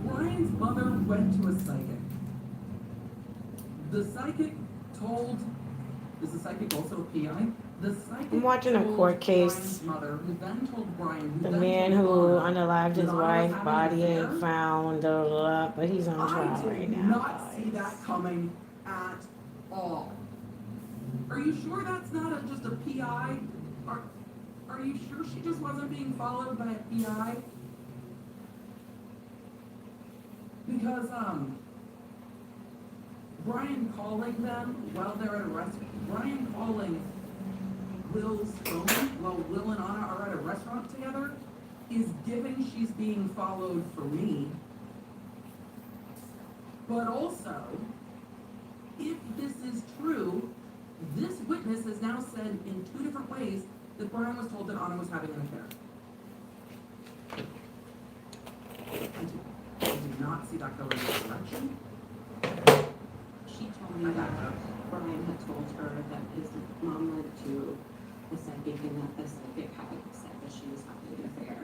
Brian's mother went to a psychic. The psychic told. Is the psychic also a PI? The psychic. I'm watching a court case. Brian's mother, who then told Brian, who The then man told who Anna unalived his that Anna was wife, having body an ain't affair. found, blah, blah, blah, but he's on trial I right did now. not see that coming at all. Are you sure that's not just a PI? Are you sure she just wasn't being followed by a PI? Because, Brian calling them while they're at a restaurant, Brian calling Will's phone while Will and Anna are at a restaurant together is giving she's being followed for me. But also, if this is true, this witness has now said in 2 different ways that Brian was told that Anna was having an affair. I did not see that go in this direction. She told me that Brian had told her that his mom went to the psychic and that the psychic had said that she was having an affair.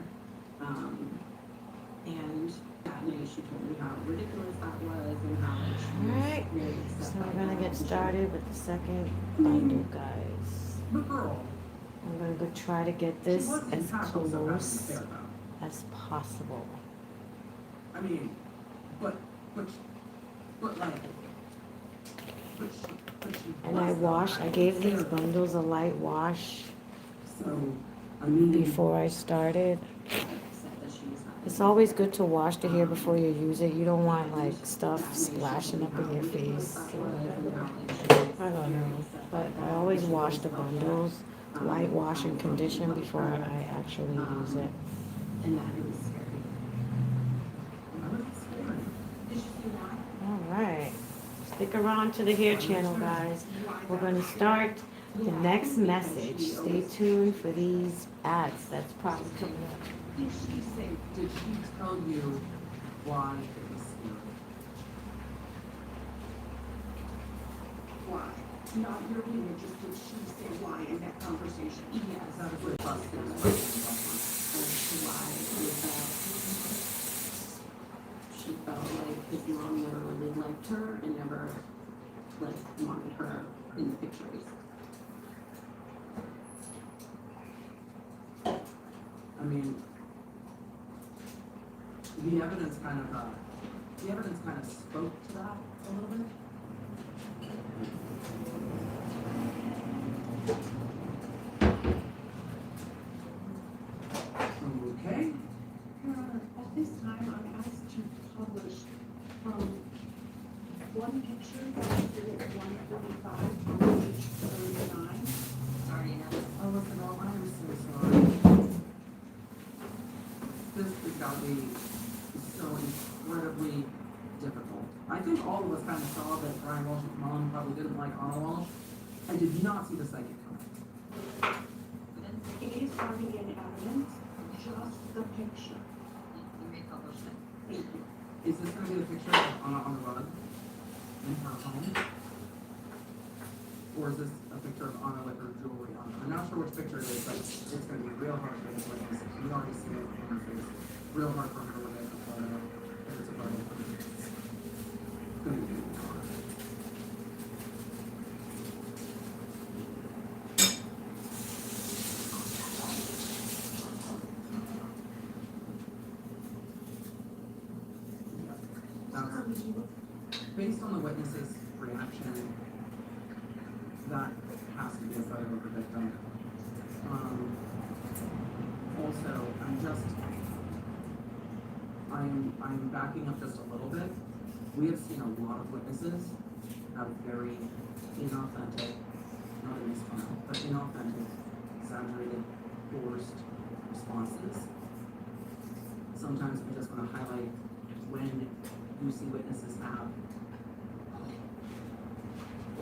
And that night she told me how ridiculous that was and how she was Alright, very upset so by we're gonna that. get started with the second bundle, guys. But girl, I'm gonna go try to get she this was in as fact also having an close affair, though. as possible. I mean, but like, but she And I was, though, washed, I having gave an these affair. bundles a light wash So, I mean, before I started. Said that she was having It's always good to wash the hair before you use it. You don't want like stuff splashing up in your face. I don't know, but I always wash the bundles, light wash and condition before I actually use it. and that it was scary. I was scared. Did you see why? All right, stick around to the hair channel, guys. We're gonna start the next message. Stay tuned for these ads that's probably coming up. Did she tell you why it was scary? Why? Not your opinion, just did she say why in that conversation? Yes, That was what as to why she felt like his mom never really liked her and never wanted her in the pictures. I mean, the evidence kind of spoke to that a little bit. Okay. At this time, I'm asked to publish one picture that is at 145 on page 39. Sorry, Oh, listen, oh, I am so sorry. This has got to be so incredibly difficult. I think all of us kind of saw that Brian Walsh's mom probably didn't like Anna Walsh. I did not see the psychic coming. It is already in evidence, just the picture. You may publish it. Thank you. Is this gonna be the picture of Anna on the rug in her home? Or is this a picture of Anna with her jewelry on? I'm not sure which picture it is, but it's gonna be real hard for this witness. You already see it in her face. Real hard for her to look at the photo. If it's a photo. It's gonna be really hard. That's, based on the witness's reaction, that has to be a photo of the victim. Also, I'm backing up just a little bit. We have seen a lot of witnesses have very inauthentic, not in this file, but inauthentic, exaggerated, forced responses. Sometimes I just want to highlight when you see witnesses have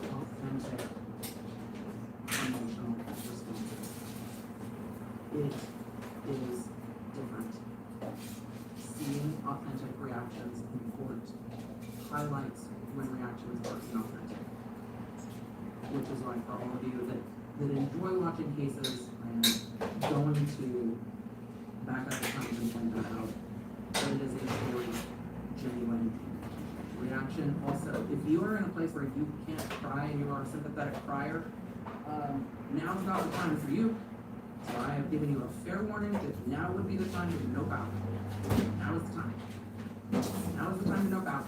authentic, emotional responses. It is different. Seeing authentic reactions in court highlights when reactions are inauthentic. Which is why for all of you that enjoy watching cases, I am going to back up the times and point that out. But it is a very genuine reaction. Also, if you are in a place where you can't cry and you are a sympathetic crier, now's not the time for you. So I have given you a fair warning that now would be the time to nope out. Now is the time. Now is the time to nope out.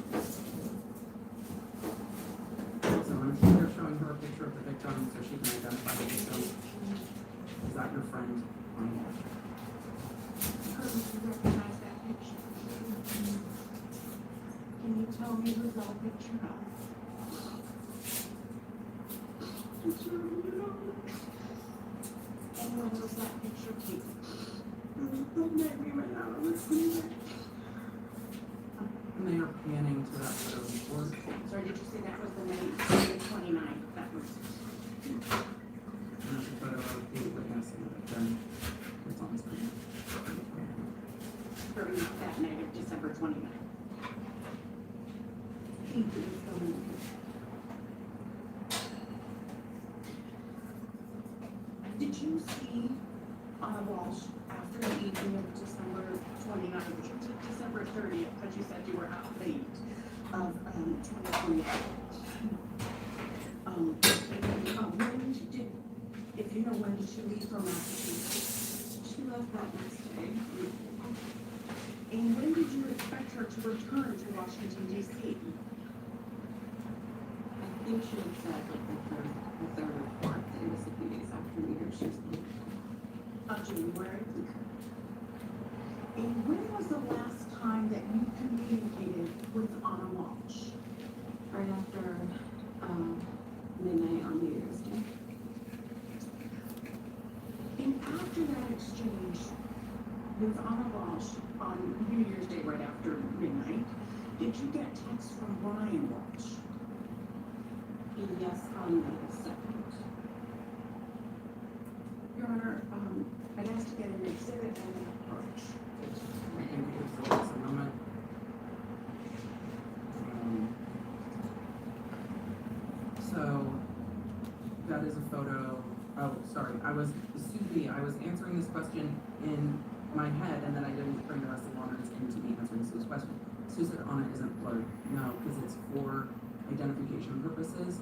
So I'm sure they're showing her a picture of the victim so she can identify the victim. Is that your friend on the wall? You recognize that picture? Can you tell me who's that picture of? And when was that picture taken? Don't make me right now. And they are panning to that photo before. Sorry, did you say that was the night, the 29th? That was, And that's a photo of the witness and the victim. It's on the screen. or not that night of December 29th. Thank you so much. Did you see Walsh after the evening of December 29th, December 30th, because you said you were out late of 2020? When did, if you know, when did she leave from Massachusetts? She left that next day. And when did you expect her to return to Washington, D.C.? I think she had said like the third or fourth, it was a few days after New Year's, she was leaving. January. And when was the last time that you communicated with Anna Walsh? Right after, midnight on New Year's Day. And after that exchange with Anna Walsh on New Year's Day, right after midnight, did you get texts from Brian Walsh? Yes, on the 2nd. Your Honor, I'd asked to get an exhibit and an approach. I think we could fill this a moment. So, that is a photo, oh, sorry, I was answering this question in my head, and then I didn't bring the rest of the honors into me answering Sue's question. Sue said honor isn't blurred. No, because it's for identification purposes.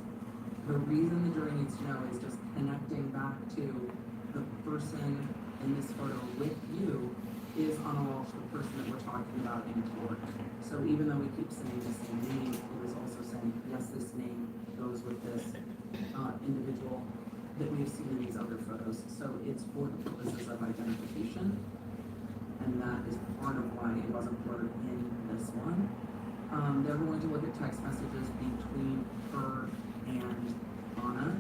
The reason the jury needs to know is just connecting back to the person in this photo with you is Anna Walsh, the person that we're talking about in court. So even though we keep saying the same name, it was also saying, yes, this name goes with this individual that we've seen in these other photos. So it's for the purposes of identification. And that is part of why it wasn't blurred in this one. They're going to look at text messages between her and Anna.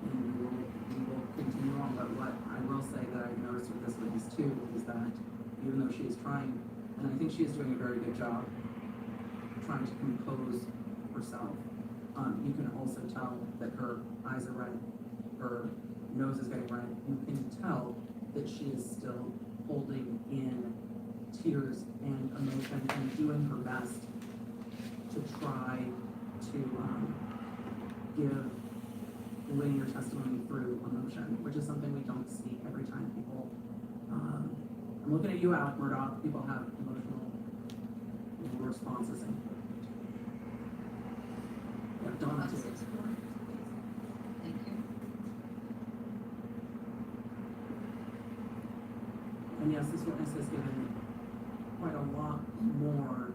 And we will continue on, but what I will say that I've noticed with this witness too is that even though she is trying, and I think she is doing a very good job trying to compose herself, you can also tell that her eyes are red, her nose is getting red. You can tell that she is still holding in tears and emotion and doing her best to try to give linear testimony through emotion, which is something we don't see every time people, I'm looking at you, Alec Murdoch, people have emotional responses. And yeah, Donna too. Thank you. And yes, this witness has given quite a lot more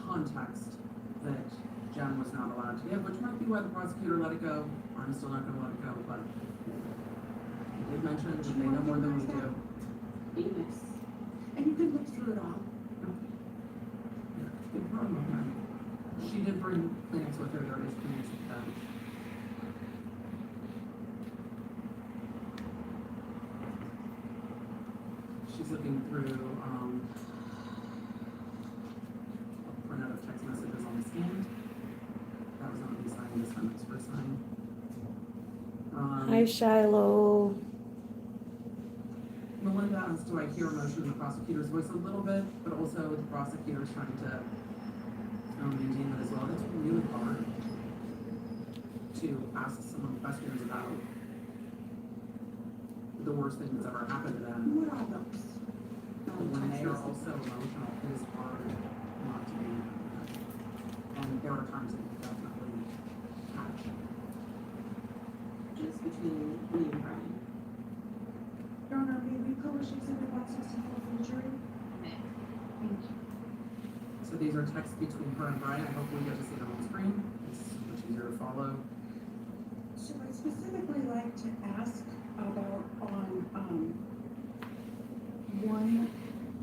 context that Jen was not allowed to give, which might be why the prosecutor let it go. I'm still not gonna let it go, but he did mention that they know more than we do. Yes. And you can look through it all. Yeah, good problem, man. She did bring Kleenex with her, there is Kleenex with them. She's looking through, a printout of text messages on the stand. That was not me signing, this one was for sign. Hi, Shiloh. Melinda asked, do I hear emotion in the prosecutor's voice a little bit, but also the prosecutor's trying to maintain that as well. It's really hard to ask someone questions about the worst thing that's ever happened to them. What are those? When they are also emotional, it is hard not to be. And there are times that you definitely catch. Just between me and Brian. Your Honor, may we publish exhibit 164 for the jury? Thank you. So these are texts between her and Brian. I hope we get to see them on screen. It's much easier to follow. So I'd specifically like to ask about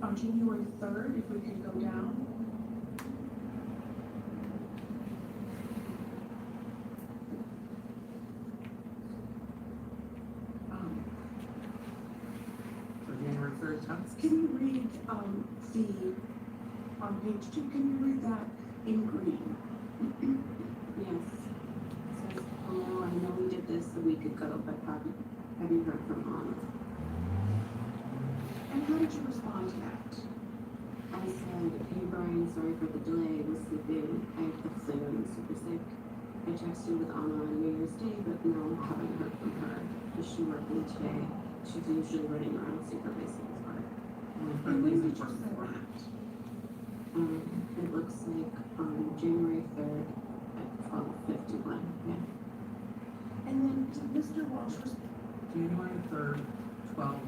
on January 3rd, if we could go down. So January 3rd text. Can you read, on page 2, can you read that in green? Yes. It says, hello, I know we did this a week ago, but have you heard from Anna? And how did you respond to that? I said, hey Brian, sorry for the delay, was sleeping, I have the flu and super sick. I texted with Anna on New Year's Day, but no, haven't heard from her. Is she working today? She's usually running around supervising his work. And when did you say that? It looks like on January 3rd at 12:51, yeah. And then did Mr. Walsh respond? January 3rd, 12:51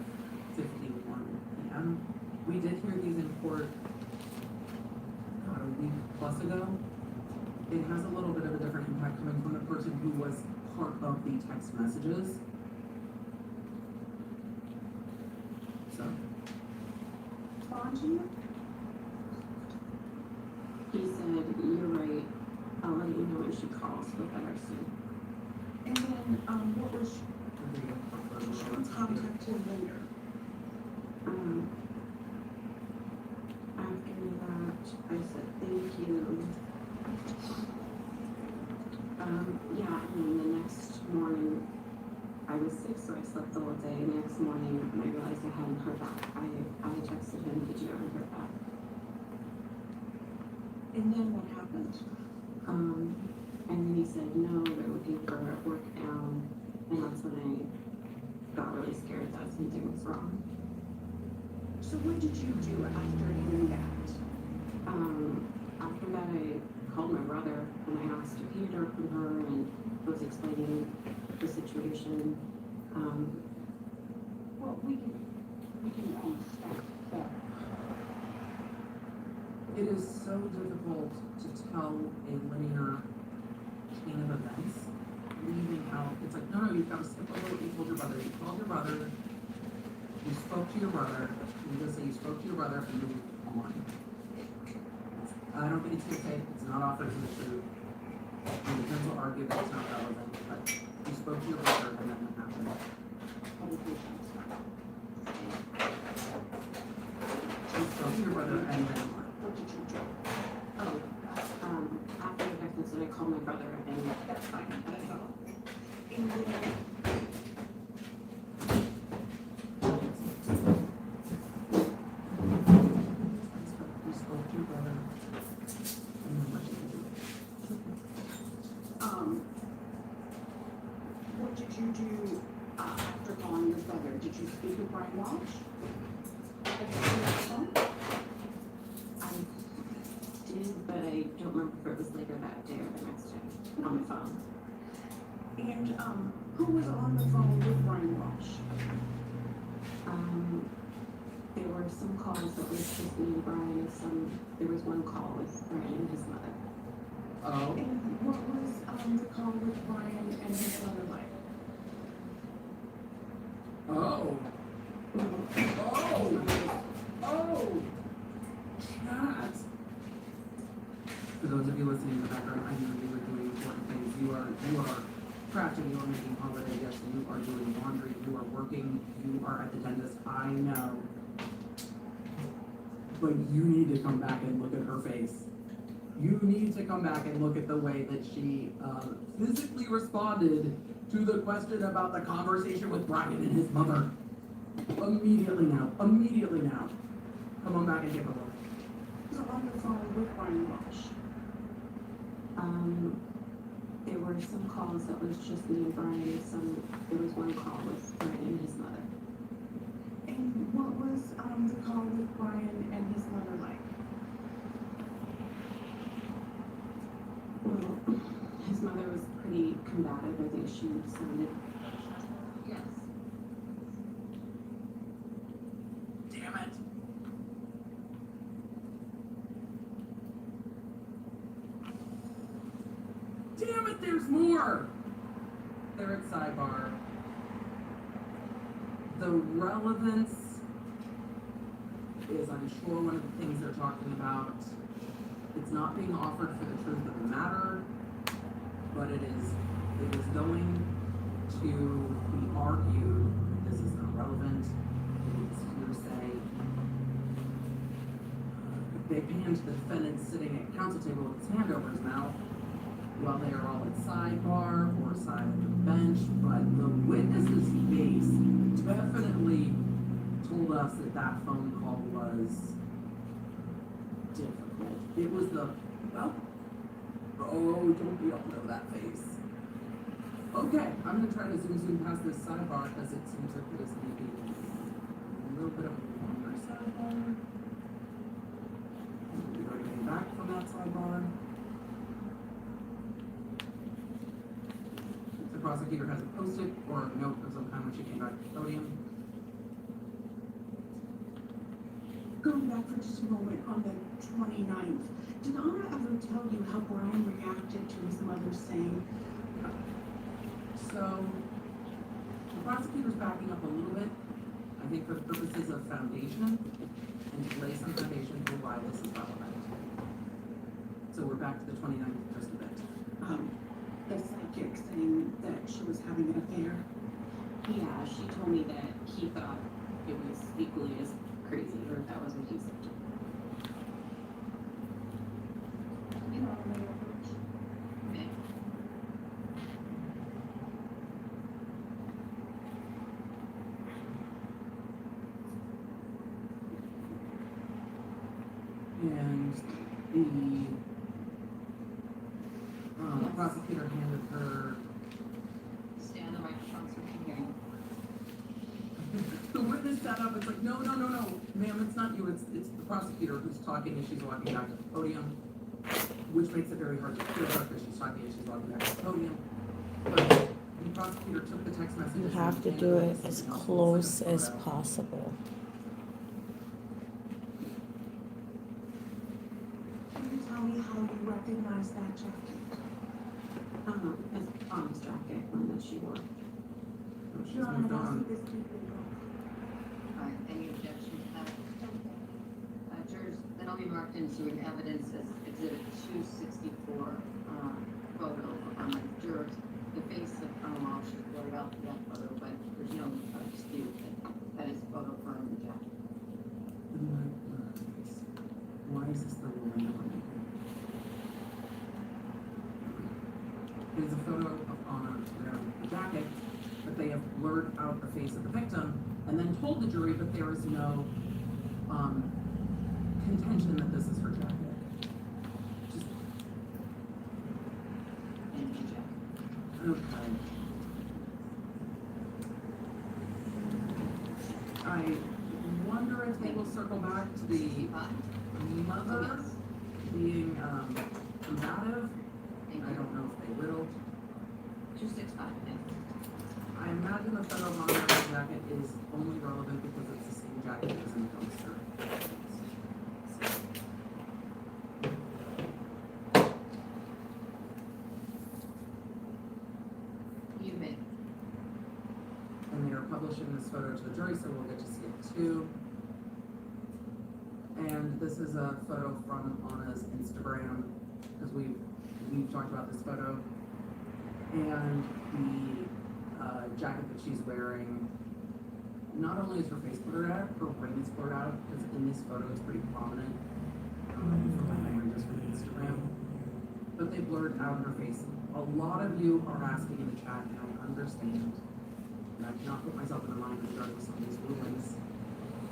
p.m. We did hear these in court, a week plus ago. It has a little bit of a different impact coming from the person who was part of the text messages. So, Respond to you? He said, you're right, I'll let you know when she calls, but better soon. And then, what was your contact to later? After that, I said, thank you. Yeah, and then the next morning, I was sick, so I slept the whole day. The next morning, when I realized I hadn't heard back, I texted him, did you ever hear back? And then what happened? And then he said, no, they're looking for work now, and that's when I got really scared that something was wrong. So what did you do after hearing that? After that, I called my brother and I asked if he had heard from her and was explaining the situation. Well, we can start there. it is so difficult to tell a linear chain of events, leaving out, it's like, no, you've got to skip over what you told your brother. You called your brother, you spoke to your brother, you just say you spoke to your brother and move on. I don't think it's gonna say it's not authorized in the truth. And the defense will argue that it's not relevant, but you spoke to your brother and then what happened. You spoke to your brother and then what? What did you do? After the text message, I called my brother and That's fine, that's all. And then, you speak with Brian Walsh? Have you seen that phone? I did, but I don't remember if it was later that day or the next day on the phone. And, who was on the phone with Brian Walsh? There were some calls that was just me and Brian, and there was one call with Brian and his mother. Oh, And what was, the call with Brian and his mother like? oh, oh, chat. For those of you listening in the background, I know you are doing important things. You are crafting, you are making holiday gifts, you are doing laundry, you are working, you are at the dentist. I know. But you need to come back and look at her face. You need to come back and look at the way that she physically responded to the question about the conversation with Brian and his mother. Immediately now. Come on back and take a look. Who was on the phone with Brian Walsh? There were some calls that was just me and Brian, and there was one call with Brian and his mother. And what was, the call with Brian and his mother like? Well, his mother was pretty combative. I think she sounded. Yes. Damn it. Damn it, there's more! They're at sidebar. The relevance is, I'm sure, one of the things they're talking about. It's not being offered for the truth of the matter, but it is going to be argued that this is not relevant, it is hearsay. They panned the defendant sitting at counsel table with his hand over his mouth while they are all at sidebar or side of the bench, but the witness's face definitely told us that that phone call was difficult. It was don't we all know that face? Okay, I'm gonna try to zoom past this sidebar because it seems like this may be a little bit of a longer sidebar. We are getting back from that sidebar. The prosecutor has a post-it or a note of some kind when she came back to the podium. Going back for just a moment, on the 29th, did Anna ever tell you how Brian reacted to his mother saying, So, the prosecutor's backing up a little bit, I think for the purposes of foundation, and to lay some foundation for why this is relevant. So we're back to the 29th just a bit. the psychic saying that she was having an affair? Yeah, she told me that he thought it was equally as crazy, or that was what he said. You know, on the approach. Okay. And the prosecutor handed her, Stay on the microphone so we can hear you. the witness sat up, it's like, no, ma'am, it's not you, it's the prosecutor who's talking as she's walking back to the podium, which makes it very hard to hear her because she's talking as she's walking back to the podium. But the prosecutor took the text message. You have to do it as close as possible. Can you tell me how you recognize that jacket? His mom's jacket, one that she wore. She's Your Honor, moved that's on. what this people go. Alright, any objections to that? Jurors, that'll be marked into an evidence as exhibit 264, photo on the jurors. The face of Colonel Walsh is blurred out for that photo, but there's no dispute that is a photo from the jacket. Why is this the rule? It is a photo of Anna wearing a jacket, but they have blurred out the face of the victim and then told the jury that there is no contention that this is her jacket. Just, And the jacket. okay. wonder if they will circle back to the mother being, combative. Thank I you. don't know if they will. 265, yeah. I imagine the photo on that jacket is only relevant because it's the same jacket as in the dumpster. You may. And they are publishing this photo to the jury, so we'll get to see it too. And this is a photo from Anna's Instagram, because we've talked about this photo. And the jacket that she's wearing, not only is her face blurred out, her ring is blurred out, because in this photo it's pretty prominent. From my memory, just from Instagram. But they blurred out her face. A lot of you are asking in the chat, and I understand. And I cannot put myself in the mind of the judge with some of these rulings.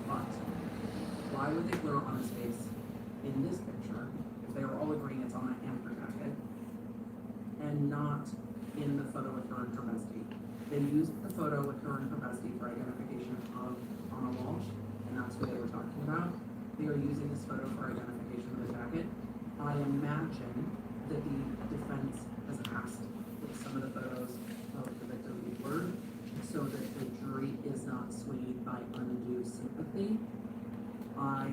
But why would they blur on his face in this picture if they are all agreeing it's on a hamper jacket and not in the photo with her and her bestie? They used the photo with her and her bestie for identification of Anna Walsh, and that's who they were talking about. They are using this photo for identification of the jacket. I imagine that the defense has asked that some of the photos of the victim be blurred so that the jury is not swayed by undue sympathy. I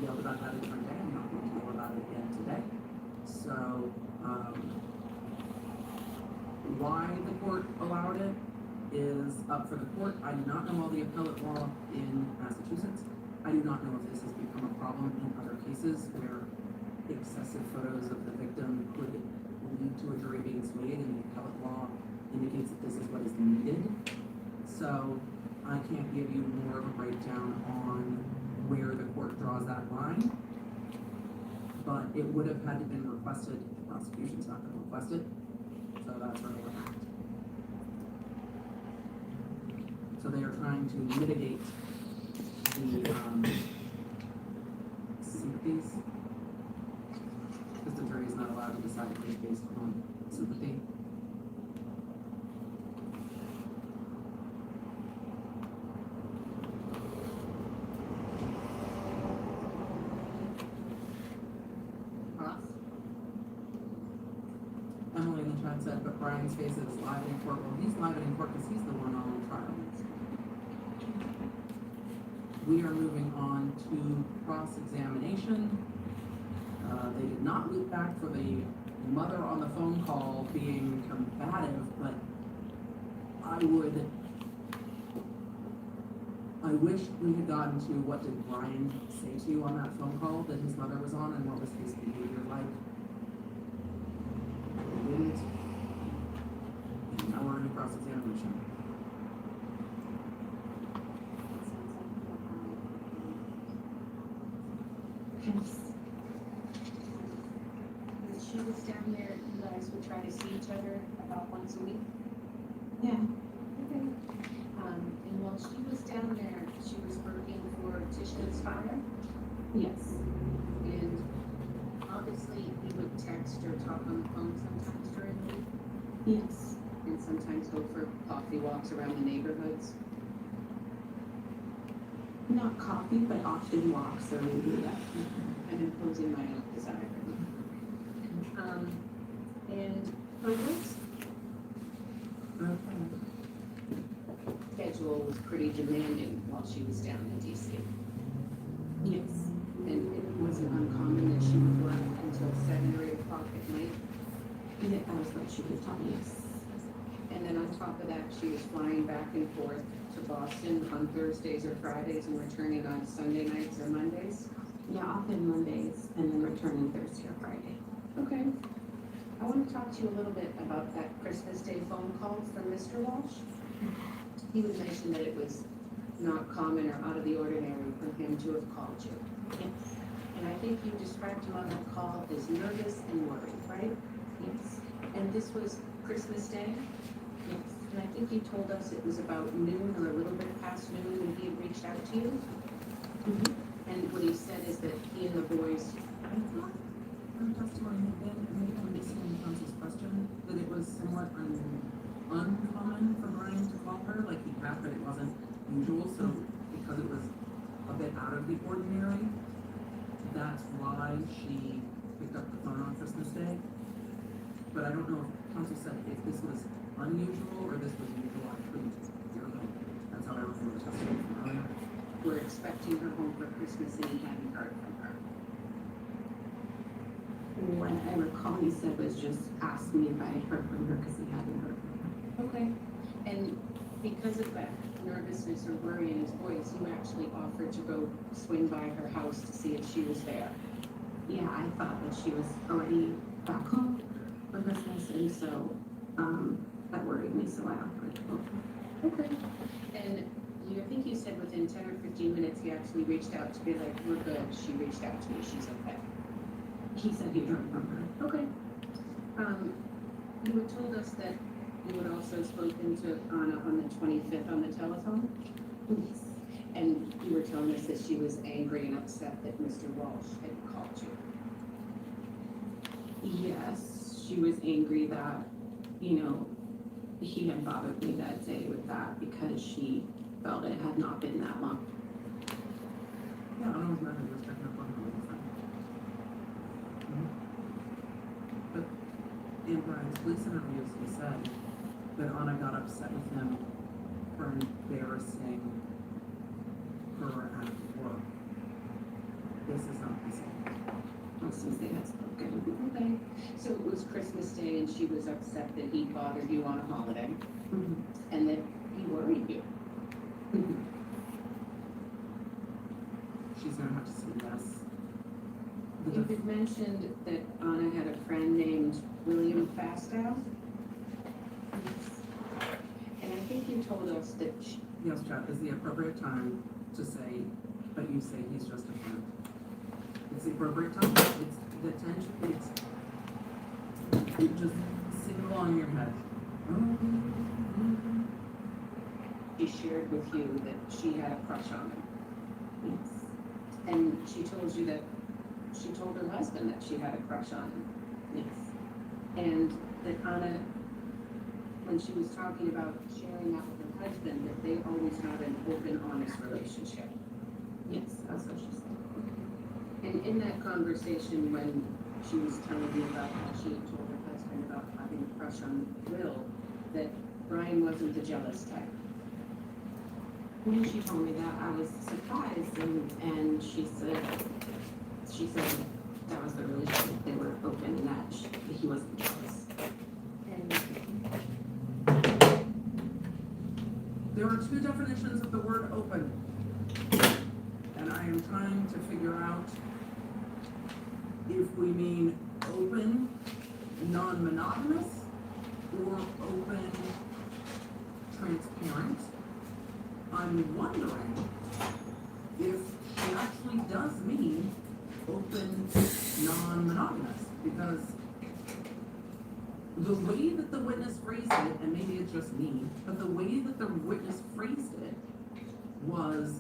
yelled about that in my day. I'm not going to yell about it again today. So, why the court allowed it is up for the court. I do not know all the appellate law in Massachusetts. I do not know if this has become a problem in other cases where excessive photos of the victim could lead to a jury being swayed, and the appellate law indicates that this is what is needed. So I can't give you more of a breakdown on where the court draws that line, but it would have had to been requested. The prosecution's not going to request it, so that's where they were at. So they are trying to mitigate the sympathies, because the jury is not allowed to decide a case based on sympathy. Ross? Emily in the chat said, but Brian's face is live in court. Well, he's live in court because he's the one on trial. We are moving on to cross-examination. They did not loop back for the mother on the phone call being combative, but I wish we had gotten to what did Brian say to you on that phone call that his mother was on, and what was his behavior like. We didn't. And now we're in cross-examination. When she was down there, you guys would try to see each other about once a week? Yeah. Okay. And while she was down there, she was working for Tishman's Fire, Yes. and obviously he would text or talk on the phone sometimes during the week, Yes. and sometimes go for coffee walks around the neighborhoods. Not coffee, but often walks or maybe that. I'm imposing my own desire. And her work schedule was pretty demanding while she was down in DC. Yes. And it wasn't uncommon that she would work until 7 or 8 o'clock at night. Yeah, that was what she was telling me. Yes. And then on top of that, she was flying back and forth to Boston on Thursdays or Fridays and returning on Sunday nights or Mondays. Yeah, often Mondays and then returning Thursday or Friday. Okay. I want to talk to you a little bit about that Christmas Day phone call from Mr. Walsh. He would mention that it was not common or out of the ordinary for him to have called you. Yes. And I think you described him on that call as nervous and worried, right? Yes. And this was Christmas Day? Yes. And I think you told us it was about noon or a little bit past noon when he had reached out to you. Mhm. And what he said is that he and the boys, I thought her testimony had been, maybe I'm missing counsel's question, that it was somewhat uncommon for Brian to call her, like he had, but it wasn't usual, so because it was a out of the ordinary. That's why she picked up the phone on Christmas Day. But I don't know if council said if this was unusual or this was usual. I couldn't hear them. That's how I remember the testimony from earlier. We're expecting her home for Christmas and he hadn't heard from her. What I recall he said was just ask me if I had heard from her because he hadn't heard from her. Okay. And because of that nervousness or worry in his voice, you actually offered to go swing by her house to see if she was there. Yeah, I thought that she was already back home for Christmas, and so that worried me, so I offered to go. Okay. And I think you said within 10 or 15 minutes he actually reached out to be like, we're good. She reached out to me. She's okay. He said he'd heard from her. Okay. You had told us that you had also spoken to Anna on the 25th on the telephone, Yes. and you were telling us that she was angry and upset that Mr. Walsh had called you. Yes, she was angry that, he had bothered me that day with that because she felt it had not been that long. Yeah, I don't know if that was checking up on her all the time. But in Brian's police interviews, he said that Anna got upset with him for embarrassing her at work. This is not the same. Since they had spoken. Okay. So it was Christmas Day and she was upset that he bothered you on a holiday Mhm. and that he worried you. Mhm. She's gonna have to say yes. You had mentioned that Anna had a friend named William Fastow, and I think you told us that Yes, Chad, is the appropriate time to say, but you say he's just a friend. It's the appropriate time, it's the tension, you just sing along in your head. she shared with you that she had a crush on him. Yes. And she told you that she told her husband that she had a crush on him. Yes. And that Anna, when she was talking about sharing that with her husband, that they always had an open, honest relationship. Yes, that's what she said. And in that conversation, when she was telling me about how she had told her husband about having a crush on Will, that Brian wasn't the jealous type. When she told me that, I was surprised, and she said that was the relationship, they were open, and that he wasn't jealous. And There are two definitions of the word open. And I am trying to figure out if we mean open, non-monogamous, or open, transparent. I'm wondering if she actually does mean open, non-monogamous, because the way that the witness phrased it, and maybe it's just me, but the way that the witness phrased it was,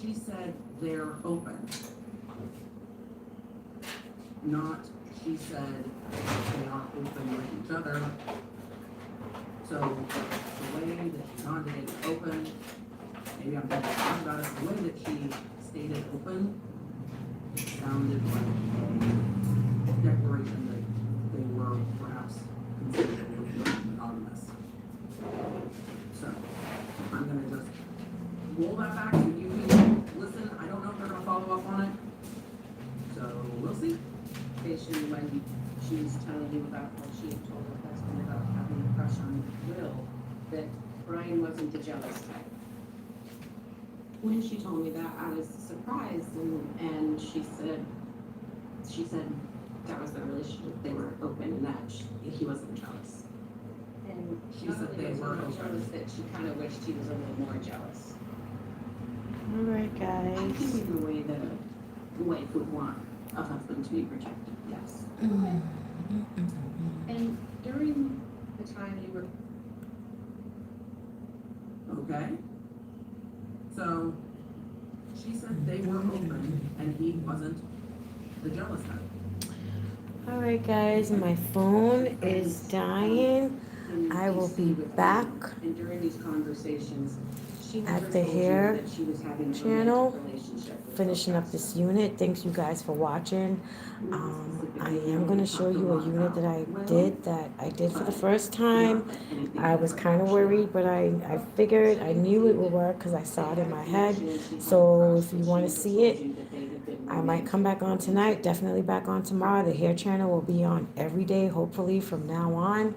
she said they're open. Not, she said they are open with each other. So the way that she conjugated open, maybe I'm thinking wrong about it, the way that she stated open sounded like a declaration that they were perhaps considered monogamous. So I'm gonna just roll that back and you can listen. I don't know if they're gonna follow up on it. So we'll see. conversation when she was telling you about how she had told her husband about having a crush on Will, that Brian wasn't the jealous type. When she told me that, I was surprised, and she said that was the relationship, they were open, and that he wasn't jealous. And She not said only they was he were not open. jealous, that she kind of wished he was a little more jealous. All right, I guys. think in the way that a wife would want a husband to be protected, yes. And during the time you were, Okay? So she said they were open and he wasn't the jealous type. All right, guys. My phone is dying. in I will DC be with back. Anna, and during these conversations, She at never the told you hair that she was having a channel, romantic relationship with finishing up this unit. Thanks you guys for watching. I am going to show you a unit that I did for the first time. I was kind of worried, but I figured I knew it would work because I saw it in my head. So if you want to see it, I might come back on tonight, definitely back on tomorrow. The hair channel will be on every day, hopefully from now on.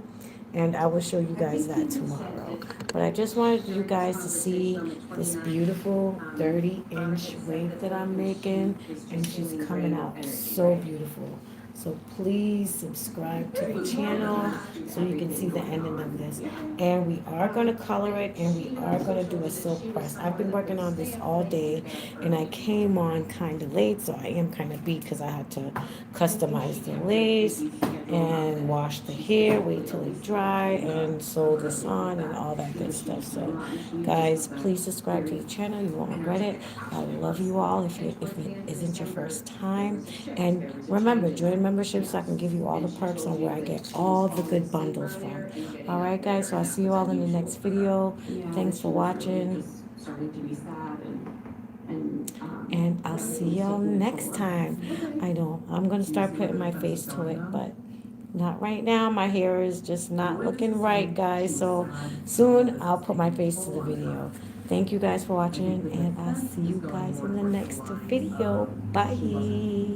And I will show you guys that tomorrow. But I just wanted you guys to see this beautiful 30-inch wig that I'm making. And she's coming out so beautiful. So please subscribe to the channel so you can see the ending of this. And we are going to color it, and we are going to do a silk press. I've been working on this all day, and I came on kind of late, so I am kind of beat because I had to customize the lace and wash the hair, wait till it dry, and sew this on and all that good stuff. So guys, please subscribe to the channel. You won't regret it. I love you all if it isn't your first time. And remember, join membership so I can give you all the perks on where I get all the good bundles from. All right, guys, so I'll see you all in the next video. Thanks for watching. Starting to be sad And I'll see y'all next time. I know I'm going to start putting my face to it, but not right now. My hair is just not looking right, guys. So soon I'll put my face to the video. Thank you guys for watching, and I'll see you guys in the next video. Bye.